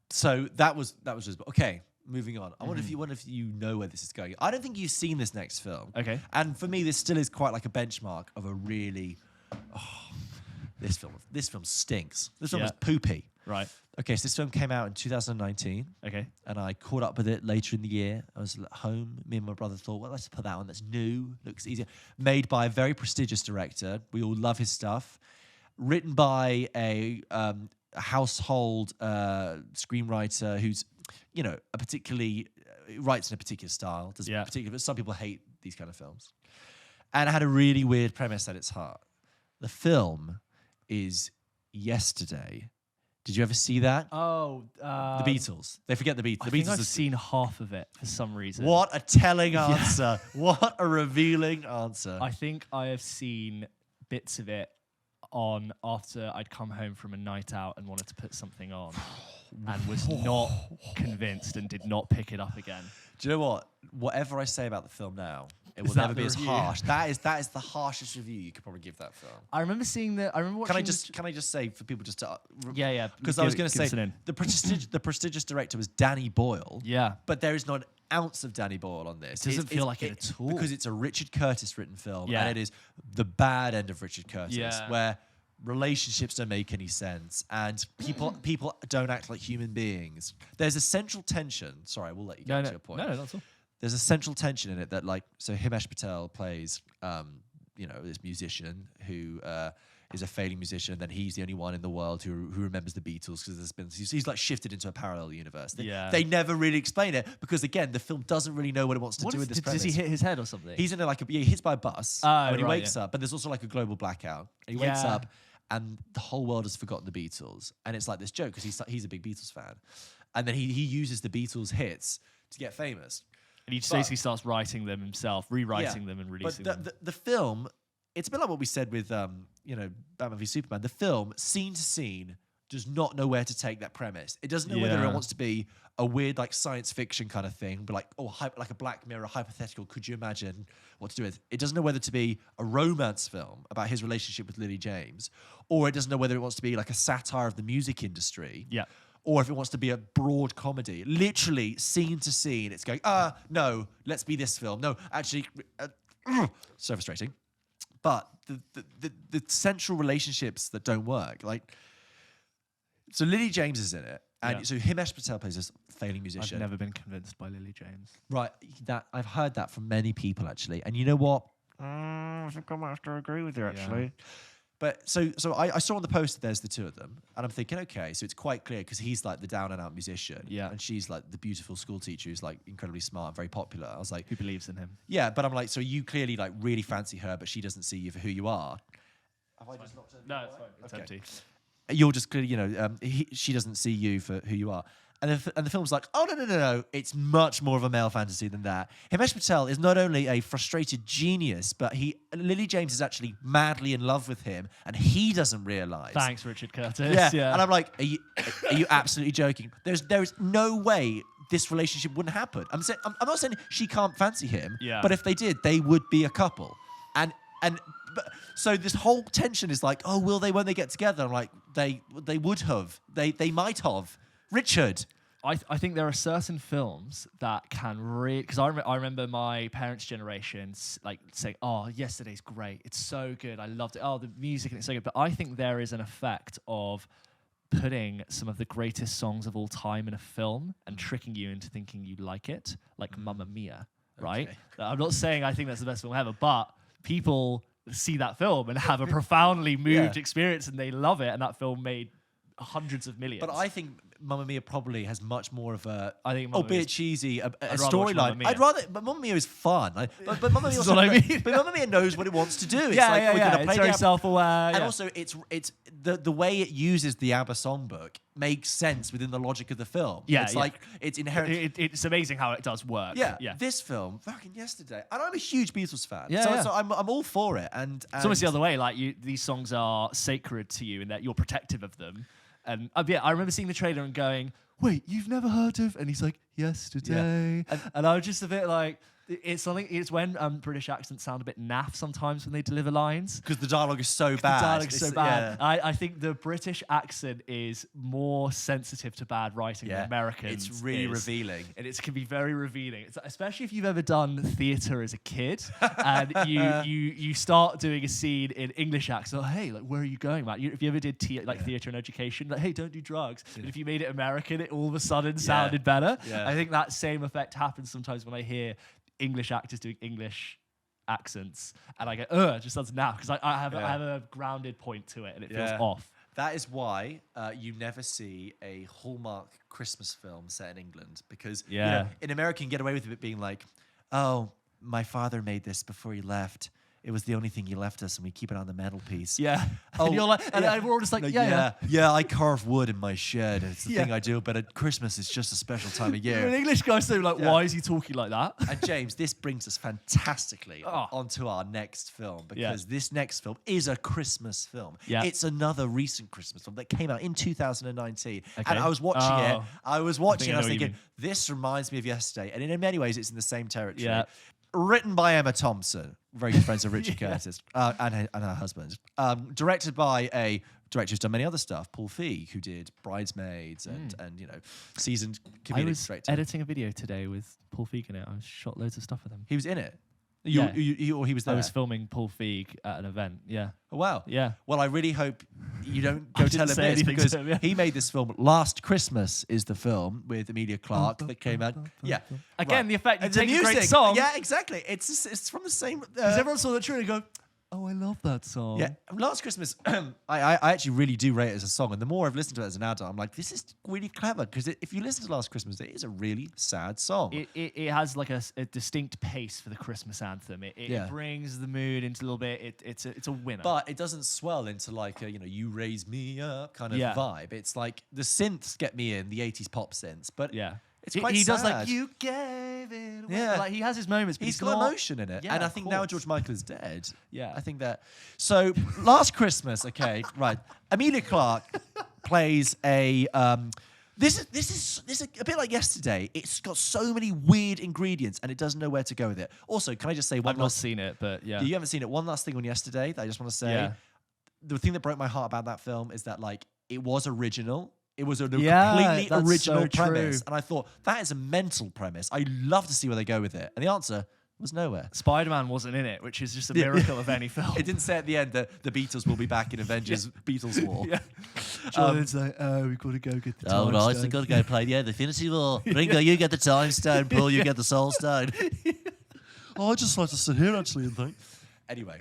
So that was just okay. Moving on. I wonder if you know where this is going. I don't think you've seen this next film. Okay. And for me, this still is quite like a benchmark of a really. This film stinks. This film is poopy. Right. Okay, so this film came out in 2019. Okay. And I caught up with it later in the year. I was at home. Me and my brother thought, well, let's put that on. That's new. Looks easier. Made by a very prestigious director. We all love his stuff. Written by a household screenwriter who's, a particularly writes in a particular style. But some people hate these kind of films. And it had a really weird premise at its heart. The film is Yesterday. Did you ever see that? Oh, the Beatles. They forget the Beatles. I think I've seen half of it for some reason. What a telling answer! What a revealing answer! I think I have seen bits of it on after I'd come home from a night out and wanted to put something on, and was not convinced and did not pick it up again. Do you know what? Whatever I say about the film now, it will Is that never the be as review? harsh. That is the harshest review you could probably give that film. I remember seeing the. I remember watching. Can I just say for people just to Yeah. because I was going to say the prestigious director was Danny Boyle. Yeah. But there is not an ounce of Danny Boyle on this. It doesn't feel like it at all. Because it's a Richard Curtis written film, Yeah. and it is the bad end of Richard Curtis, Yeah. where relationships don't make any sense and people don't act like human beings. There's a central tension. Sorry, I will let you get to your point. No, not at all. There's a central tension in it that, like, so Himesh Patel plays, this musician who is a failing musician, and then he's the only one in the world who remembers the Beatles because he's like shifted into a parallel universe. They never really explain it because, again, the film doesn't really know what it wants to do with this premise. Does he hit his head or something? He's in he hits by a bus when he wakes up, but there's also like a global blackout. And he wakes up and the whole world has forgotten the Beatles, and it's like this joke because he's a big Beatles fan, and then he uses the Beatles hits to get famous. And he basically starts writing them himself, rewriting them and releasing them. But the film, it's a bit like what we said with, Batman v Superman. The film, scene to scene, does not know where to take that premise. It doesn't know whether it wants to be a weird, like, science fiction kind of thing, but like a Black Mirror hypothetical. Could you imagine what to do with? It doesn't know whether to be a romance film about his relationship with Lily James, or it doesn't know whether it wants to be like a satire of the music industry. Yeah. Or if it wants to be a broad comedy. Literally, scene to scene, it's going, no, let's be this film. No, actually, so frustrating. But the central relationships that don't work, like, so Lily James is in it, and so Himesh Patel plays this failing musician. I've never been convinced by Lily James. Right, that I've heard that from many people actually, and you know what? I think I might have to agree with you actually. But so I saw on the poster there's the two of them, and I'm thinking, okay, so it's quite clear because he's like the down and out musician, and she's like the beautiful school teacher who's like incredibly smart and very popular. I was like, who believes in him? Yeah, but I'm like, so you clearly like really fancy her, but she doesn't see you for who you are. Have I just not turned No, it's fine. It's empty. You're just clearly, she doesn't see you for who you are. And the film's like, oh, no. It's much more of a male fantasy than that. Himesh Patel is not only a frustrated genius, but Lily James is actually madly in love with him, and he doesn't realise. Thanks, Richard Curtis. Yeah. And I'm like, are you absolutely joking? There's no way this relationship wouldn't happen. I'm not saying she can't fancy him, but if they did, they would be a couple. So this whole tension is like, oh, will they when they get together? I'm like, they would have. They might have. Richard. I think there are certain films that can really... Because I remember my parents' generation like saying, oh, Yesterday's great. It's so good. I loved it. Oh, the music and it's so good. But I think there is an effect of putting some of the greatest songs of all time in a film and tricking you into thinking you like it. Like Mamma Mia, right? Okay. I'm not saying I think that's the best film ever, but people see that film and have a profoundly moved experience and they love it, and that film made hundreds of millions. But I think Mamma Mia probably has much more of a, I think albeit cheesy, a storyline. But Mamma Mia is fun. But Mamma Mia, but Mamma Mia knows what it wants to do. It's It's very self-aware. And also, it's the way it uses the ABBA songbook makes sense within the logic of the film. Like it's inherent. It's amazing how it does work. Yeah. This film, fucking Yesterday, and I'm a huge Beatles fan. So I'm all for it. And it's almost the other way. Like these songs are sacred to you, and that you're protective of them. And I remember seeing the trailer and going, wait, you've never heard of? And he's like, Yesterday. And I was just a bit like, it's when British accents sound a bit naff sometimes when they deliver lines. Because the dialogue is so bad. The dialogue is so bad. Yeah. I think the British accent is more sensitive to bad writing than Americans. It's really revealing. And it can be very revealing. Especially if you've ever done theatre as a kid and you start doing a scene in English accent. Oh, hey, like, where are you going, Matt? If you ever did theatre and education, like, hey, don't do drugs. But if you made it American, it all of a sudden sounded better. I think that same effect happens sometimes when I hear English actors doing English accents, and I go, ugh, it just sounds naff, because I have a grounded point to it, and it feels off. That is why you never see a Hallmark Christmas film set in England, because in America you can get away with it being like, oh, my father made this before he left. It was the only thing he left us, and we keep it on the mantelpiece. Yeah. And you're like, and we're all just like, yeah, I carve wood in my shed. It's the thing I do, but at Christmas, it's just a special time of year. An English guy saying, like, why is he talking like that? And James, this brings us fantastically onto our next film, because this next film is a Christmas film. Yeah. It's another recent Christmas film that came out in 2019. Okay. And I was watching it. I was thinking, this reminds me of Yesterday. And in many ways, it's in the same territory. Yeah. Written by Emma Thompson, very good friends of Richard Curtis, and her husband. Directed by a director who's done many other stuff, Paul Feig, who did Bridesmaids and seasoned comedic director. I was editing a video today with Paul Feig in it. I shot loads of stuff with him. He was in it? Or he was there? I was filming Paul Feig at an event, Oh, wow. Yeah. Well, I really hope you don't go tell him this, because he made this film. Last Christmas is the film with Emilia Clarke that came out. Yeah. Again, the effect, you take a great song. Yeah, exactly. It's from the same... Because everyone saw the trailer and go, oh, I love that song. Yeah, Last Christmas, I actually really do rate it as a song. And the more I've listened to it as an adult, I'm like, this is really clever. Because if you listen to Last Christmas, it is a really sad song. It has like a distinct pace for the Christmas anthem. It brings the mood into a little bit. It's a winner. But it doesn't swell into like a, you raise me up kind of vibe. It's like the synths get me in, the 80s pop synths. But it's quite sad. He does like, you gave it away. Yeah. Like, he has his moments, but he's got emotion in it. Yeah, and I think now George Michael is dead. Yeah. I think that. So, Last Christmas, okay, right. Emilia Clarke plays a... This is a bit like Yesterday. It's got so many weird ingredients, and it doesn't know where to go with it. Also, can I just say one I've not seen it, but yeah. You haven't seen it. One last thing on Yesterday that I just want to say. Yeah. The thing that broke my heart about that film is that, like, it was original. It was a completely original premise. And I thought, that is a mental premise. I'd love to see where they go with it. And the answer, Was nowhere. Spider-Man wasn't in it, which is just a miracle of any film. It didn't say at the end that the Beatles will be back in Avengers Beatles War. Yeah. Jonathan's like, oh, we've got to go get the Oh, time right, stone. they've got to go play the Infinity War. Ringo, you get the time stone. Paul, you get the soul stone. Oh, I just like to sit here actually and think. Anyway,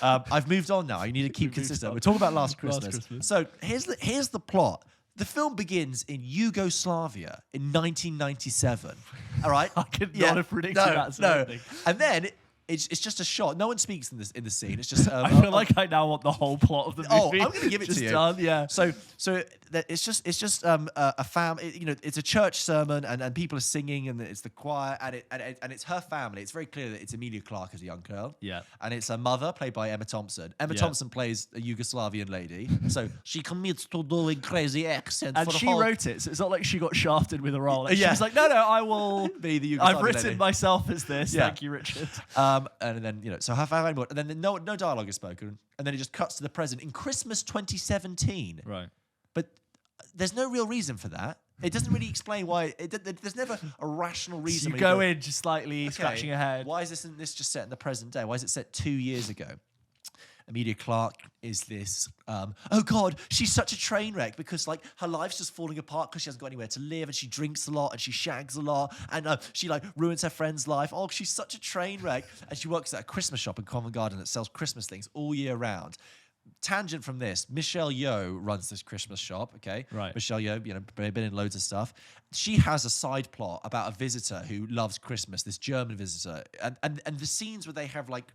I've moved on now. You need to keep consistent. We're talking about Last Christmas. So here's the plot. The film begins in Yugoslavia in 1997. All right, I could not have predicted that. No, and then it's just a shot. No one speaks in the scene. It's just. I feel like I now want the whole plot of the movie. Oh, I'm going to give it just to you. Done, yeah. So it's just a family. You know, it's a church sermon, and people are singing, and it's the choir, and it's her family. It's very clear that it's Emilia Clarke as a young girl. Yeah. And it's her mother, played by Emma Thompson. Emma Thompson plays a Yugoslavian lady, so she commits to doing crazy accents. And she wrote it, so it's not like she got shafted with a role. Like, Yeah. She was like, no, I will be the Yugoslavian I've written lady. myself as this. Yeah. Thank you, Richard. And then so her family, and then no dialogue is spoken, and then it just cuts to the present in Christmas 2017. Right. But there's no real reason for that. It doesn't really explain why. There's never a rational So reason. you go in just slightly scratching your head. Why isn't this just set in the present day? Why is it set 2 years ago? Emilia Clarke is this. Oh God, she's such a train wreck because like her life's just falling apart because she hasn't got anywhere to live and she drinks a lot and she shags a lot and she like ruins her friend's life. Oh, she's such a train wreck. And she works at a Christmas shop in Covent Garden that sells Christmas things all year round. Tangent from this, Michelle Yeoh runs this Christmas shop, okay? Right. Michelle Yeoh, been in loads of stuff. She has a side plot about a visitor who loves Christmas, this German visitor. And the scenes where they have like,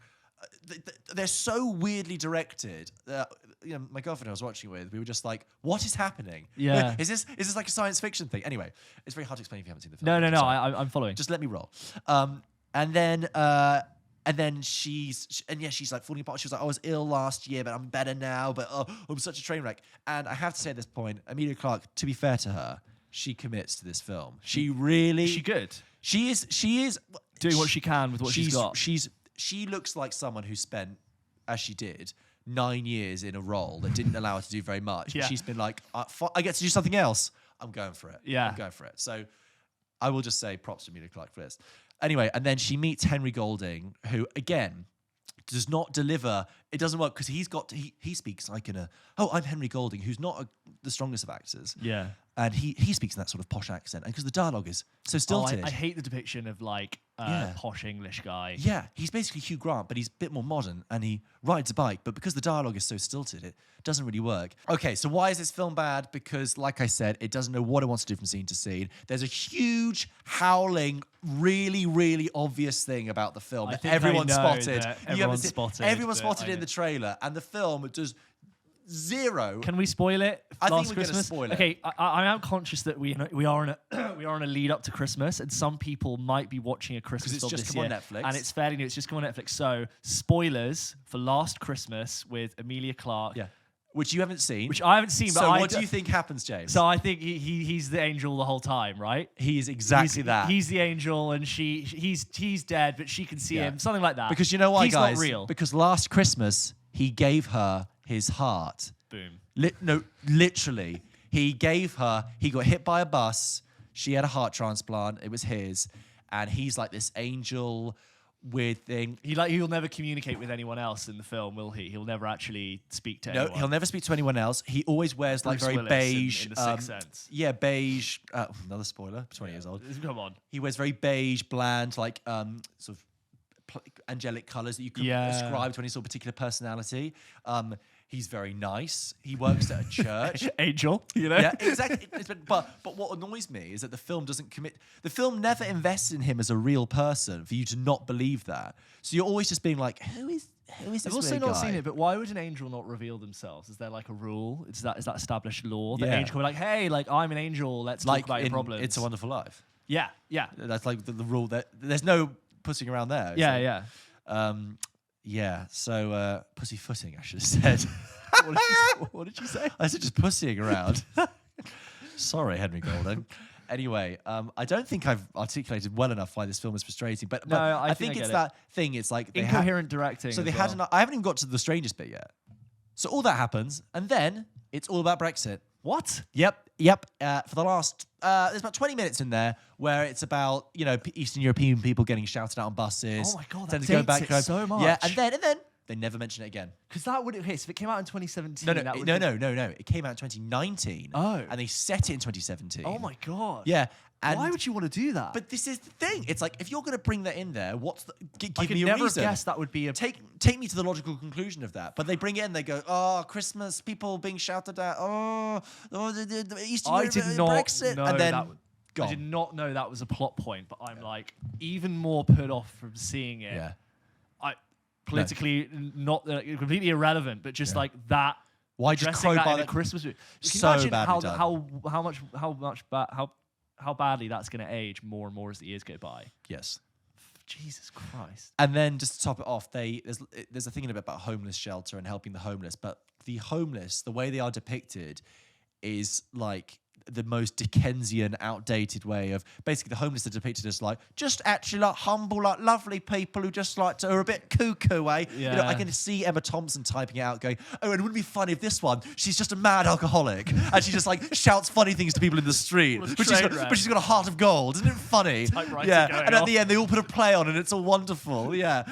they're so weirdly directed. My girlfriend I was watching with, we were just like, what is happening? Yeah. Is this like a science fiction thing? Anyway, it's very hard to explain if you haven't seen the film. No, Sorry. I'm following. Just let me roll. And then she's like falling apart. She was like, I was ill last year, but I'm better now. But I'm such a train wreck. And I have to say at this point, Emilia Clarke, to be fair to her, she commits to this film. She really... Is she good? She is... Doing what she can with what she's got. She looks like someone who spent, as she did, 9 years in a role that didn't allow her to do very much. Yeah. She's been like, I get to do something else. I'm going for it. Yeah. I'm going for it. So I will just say props to Emilia Clarke for this. Anyway, and then she meets Henry Golding, who, again, does not deliver. It doesn't work because he speaks like in a, I'm Henry Golding, who's not the strongest of actors. Yeah. And he speaks in that sort of posh accent. And because the dialogue is so stilted. I hate the depiction of like posh English guy. Yeah, he's basically Hugh Grant, but he's a bit more modern and he rides a bike. But because the dialogue is so stilted, it doesn't really work. Okay, so why is this film bad? Because, like I said, it doesn't know what it wants to do from scene to scene. There's a huge, howling, really, really obvious thing about the film that everyone spotted. Everyone spotted in the trailer, and the film does zero. Can we spoil it? I think Last we're going to Christmas? spoil it. Okay, I am conscious that we are on a lead up to Christmas, and some people might be watching a Christmas it's film just this come year, on Netflix. and it's fairly new. It's just come on Netflix. So spoilers for Last Christmas with Emilia Clarke. Yeah. Which you haven't seen. Which I haven't seen, but so what do you think happens, James? So I think he's the angel the whole time, right? He is exactly that. He's the angel, and he's dead, but she can see him, something like that. Because you know why, he's guys? Not real. Because last Christmas he gave her his heart. Boom. Literally, he gave her. He got hit by a bus. She had a heart transplant. It was his, and he's like this angel. Weird thing. He'll never communicate with anyone else in the film, will he? He'll never actually speak to anyone. No, he'll never speak to anyone else. He always wears like Bruce very Willis beige. in The Sixth Sense. Yeah, beige. Another spoiler. 20 years old. Come on. He wears very beige, bland, like sort of angelic colours that you could ascribe to any sort of particular personality. He's very nice. He works at a church. Angel, you know? Yeah, exactly. But what annoys me is that the film doesn't commit. The film never invests in him as a real person for you to not believe that. So you're always just being like, who is this? I've also weird not guy? seen it, but why would an angel not reveal themselves? Is there like a rule? Is that established law? The Yeah. angel can be like, hey, like I'm an angel. Let's talk about your problems. It's a Wonderful Life. Yeah. That's like the rule that there's no pussing around there. Yeah. So pussyfooting, I should have said. What did you say? I said just pussying around. Sorry, Henry Golding. Anyway, I don't think I've articulated well enough why this film is frustrating, but No, I I think get it's it. that thing. It's like they Incoherent directing. So they as well. I haven't even got to the strangest bit yet. So all that happens, and then it's all about Brexit. What? Yep. For the last, there's about 20 minutes in there where it's about Eastern European people getting shouted out on buses. Oh my God, tend that to go dates back it home. so much. Yeah, and then they never mention it again. Because that would okay. So if it came out in 2017, No. It came out in 2019. Oh. And they set it in 2017. Oh my God. Yeah. And Why would you want to do that? But this is the thing. It's like, if you're going to bring that in there, give I could me a never reason. guess that would be a Take me to the logical conclusion of that. But they bring it in, they go, oh, Christmas, people being shouted at, the Eastern I Europe, did not Brexit. know And then that. I did not know that was a plot point. But I'm like even more put off from seeing it. Yeah. Politically not completely irrelevant, but just like that. Why just dressing that crowbar in a that? Christmas movie? Can you So imagine badly done. how badly that's going to age more and more as the years go by? Yes. Jesus Christ. And then just to top it off, there's a thing in a bit about homeless shelter and helping the homeless, but the homeless, the way they are depicted is like the most Dickensian, outdated way of basically the homeless are depicted as like just actually like humble, like lovely people who just like are a bit cuckoo, eh? Yeah. I can see Emma Thompson typing it out, going, "Oh, and it wouldn't be funny if this one, she's just a mad alcoholic and she just like shouts funny things to people in the street, but she's got a heart of gold. Isn't it funny?" Yeah. And at the end, they all put a play on, and it's all wonderful. Yeah.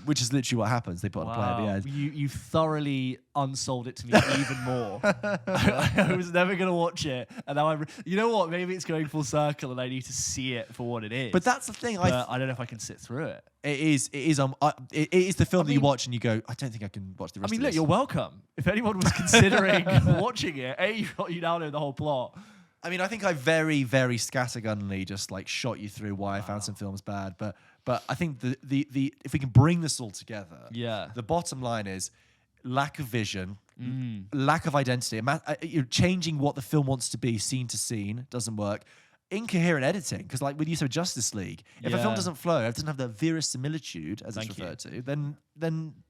Which is literally what happens. They put a play at the end. You thoroughly unsold it to me even more. I was never going to watch it. And now you know what? Maybe it's going full circle and I need to see it for what it is. But that's the thing. I don't know if I can sit through it. It is the film that you watch and you go, I don't think I can watch the rest of Look, this. you're welcome. If anyone was considering watching it, you now know the whole plot. I mean, I think I very, very scattergunly just like shot you through why I found some films bad. But I think the if we can bring this all together, the bottom line is lack of vision, lack of identity. You're changing what the film wants to be scene to scene doesn't work. Incoherent editing, because like with use of Justice League, if a film doesn't flow, if it doesn't have the verisimilitude as it's referred to, then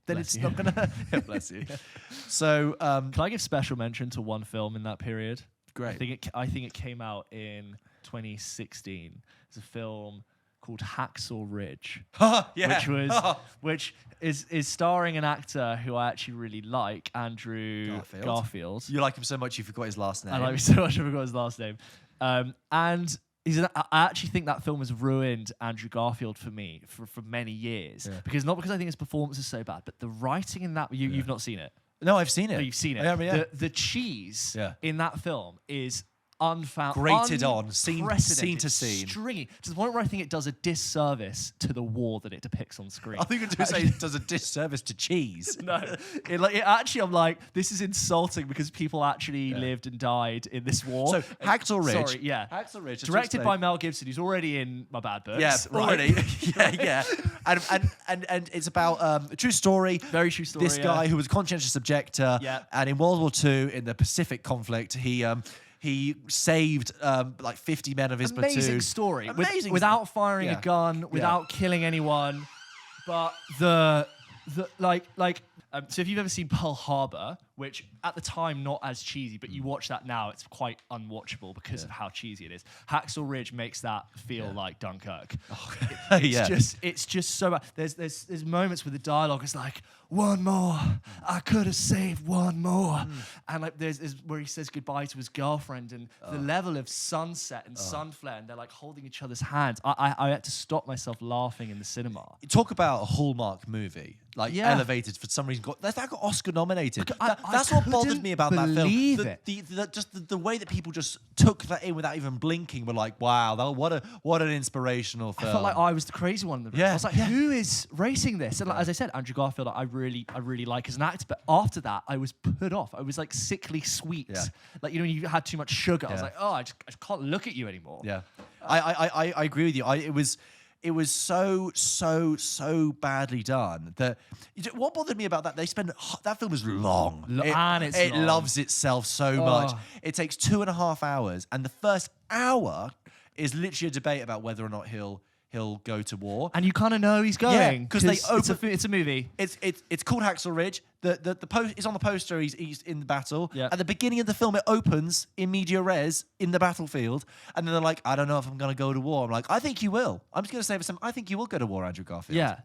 it's not gonna. Bless you. So, can I give special mention to one film in that period? Great. I think it came out in 2016. It's a film called Hacksaw Ridge, which is starring an actor who I actually really like, Andrew Garfield. You like him so much you forgot his last name. I like him so much I forgot his last name. And I actually think that film has ruined Andrew Garfield for me for many years. Because not because I think his performance is so bad, but the writing in that you've not seen it. No, I've seen it. No, you've seen it. Yeah. The cheese in that film is unfound, grated on, scene to scene, stringy to the point where I think it does a disservice to the war that it depicts on screen. I think you're going to say it does a disservice to cheese. No, actually, I'm like, this is insulting because people actually lived and died in this war. So Hacksaw Ridge, Hacksaw Ridge, directed by Mel Gibson, who's already in my bad books. Yeah, already. and it's about a true story. Very true story. This guy who was a conscientious objector, and in World War II, in the Pacific conflict, he saved like 50 men of his platoon. Amazing story. Without firing a gun, without killing anyone. But so if you've ever seen Pearl Harbor, which at the time not as cheesy, but you watch that now, it's quite unwatchable because of how cheesy it is. Hacksaw Ridge makes that feel like Dunkirk. It's just so bad. There's moments with the dialogue. It's like, one more, I could have saved one more, and like there's where he says goodbye to his girlfriend, and the level of sunset and sunflare, and they're like holding each other's hands. I had to stop myself laughing in the cinema. Talk about a Hallmark movie, elevated for some reason. That got Oscar nominated. That's what bothered me about that film. The way that people just took that in without even blinking. Were like, wow, what an inspirational film. I felt like I was the crazy one in the room. I was like, who is racing this? And like, as I said, Andrew Garfield, I really like as an actor. But after that, I was put off. I was like sickly sweet. Like, when you had too much sugar. I was like, I just can't look at you anymore. Yeah, I agree with you. It was so badly done that what bothered me about that, that film is long. It loves itself so much. It takes 2.5 hours, and the first hour is literally a debate about whether or not he'll go to war. And you kind of know he's going. Because it's a movie. It's called Hacksaw Ridge. The post is on the poster. He's in the battle. Yeah. At the beginning of the film, it opens in media res in the battlefield, and then they're like, I don't know if I'm going to go to war. I'm like, I think you will. I'm just going to say for some, I think you will go to war, Andrew Garfield. Yeah.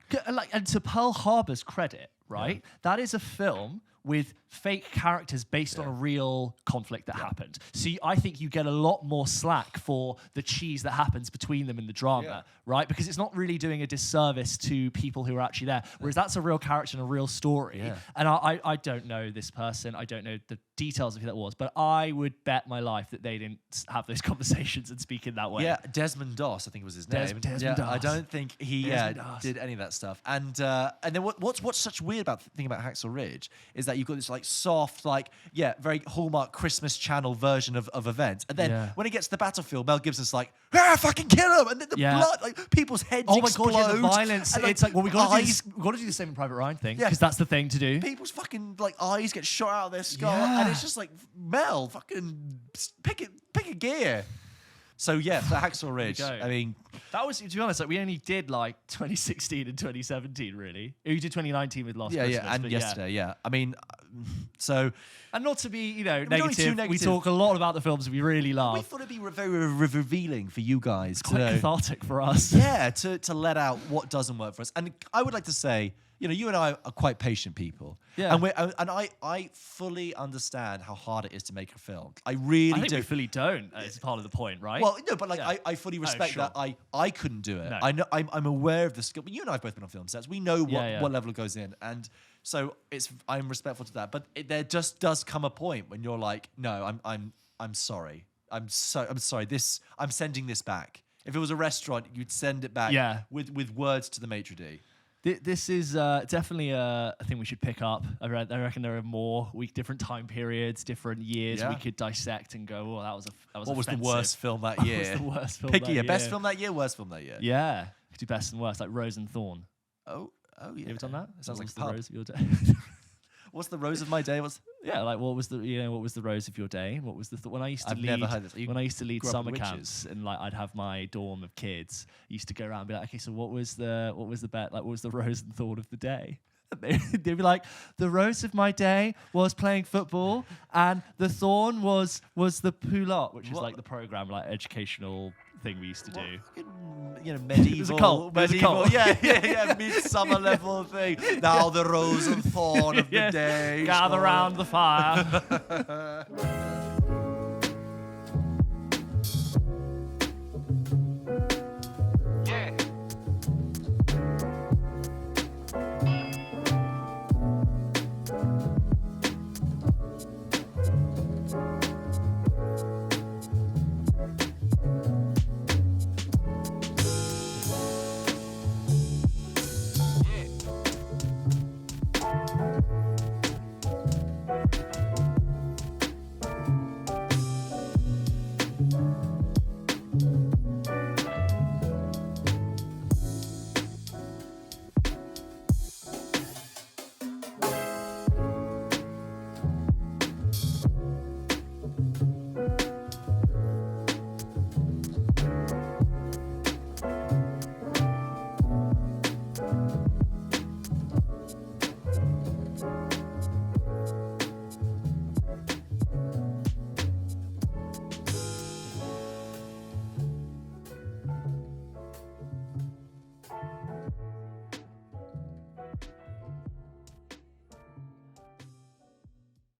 And to Pearl Harbor's credit, right? That is a film with fake characters based on a real conflict that happened. So I think you get a lot more slack for the cheese that happens between them in the drama, right? Because it's not really doing a disservice to people who are actually there. Whereas that's a real character and a real story. Yeah. And I don't know this person. I don't know the details of who that was, but I would bet my life that they didn't have those conversations and speak in that way. Yeah, Desmond Doss, I think was his name. Desmond Doss. I don't think he did any of that stuff. And then what's such weird about thing about Hacksaw Ridge is that you've got this like soft, like very Hallmark Christmas Channel version of events. And then when it gets to the battlefield, Mel Gibson's like, fucking kill him! And then the blood, like people's heads explode. Oh my god, the violence! And, it's like, well, we got to do the same in Private Ryan thing because that's the thing to do. People's fucking like eyes get shot out of their skull, and it's just like, Mel, fucking pick a gear. So yeah, for Hacksaw Ridge, I mean, that was, to be honest, like we only did like 2016 and 2017, really. We did 2019 with Last Christmas. And yesterday, I mean, so. And not to be, negative, we talk a lot about the films we really love. We thought it'd be very revealing for you guys. Quite cathartic for us. Yeah, to let out what doesn't work for us. And I would like to say, you and I are quite patient people. Yeah. And I fully understand how hard it is to make a film. I really do. We fully don't. It's part of the point, right? Well, no, but I fully respect that. I couldn't do it. No. I know I'm aware of the skill. But you and I have both been on film sets. We know what level it goes in. And so I'm respectful to that. But there just does come a point when you're like, no, I'm sorry. I'm sorry. I'm sending this back. If it was a restaurant, you'd send it back with words to the maitre d'. This is definitely a thing we should pick up. I reckon there are more different time periods, different years we could dissect and go, oh, that was what was offensive. the worst film that year? What was the worst film Pick that a year. year? Best film that year, worst film that year. Yeah. Do best and worst, like Rose and Thorn. Oh yeah. You ever done that? It sounds like the rose of your day. What's the rose of my day? Like what was the rose of your day? What was the when I used to lead? Never heard this. When I used to lead summer camps and like I'd have my dorm of kids, I used to go around and be like, okay, so what was the bet? Like what was the rose and thorn of the day? They'd be like, the rose of my day was playing football, and the thorn was the poulotte, which is like the program, like educational thing we used to do. Medieval. It was a cult. Yeah, midsummer level thing. Now the rose and thorn of the day. Gather round the fire.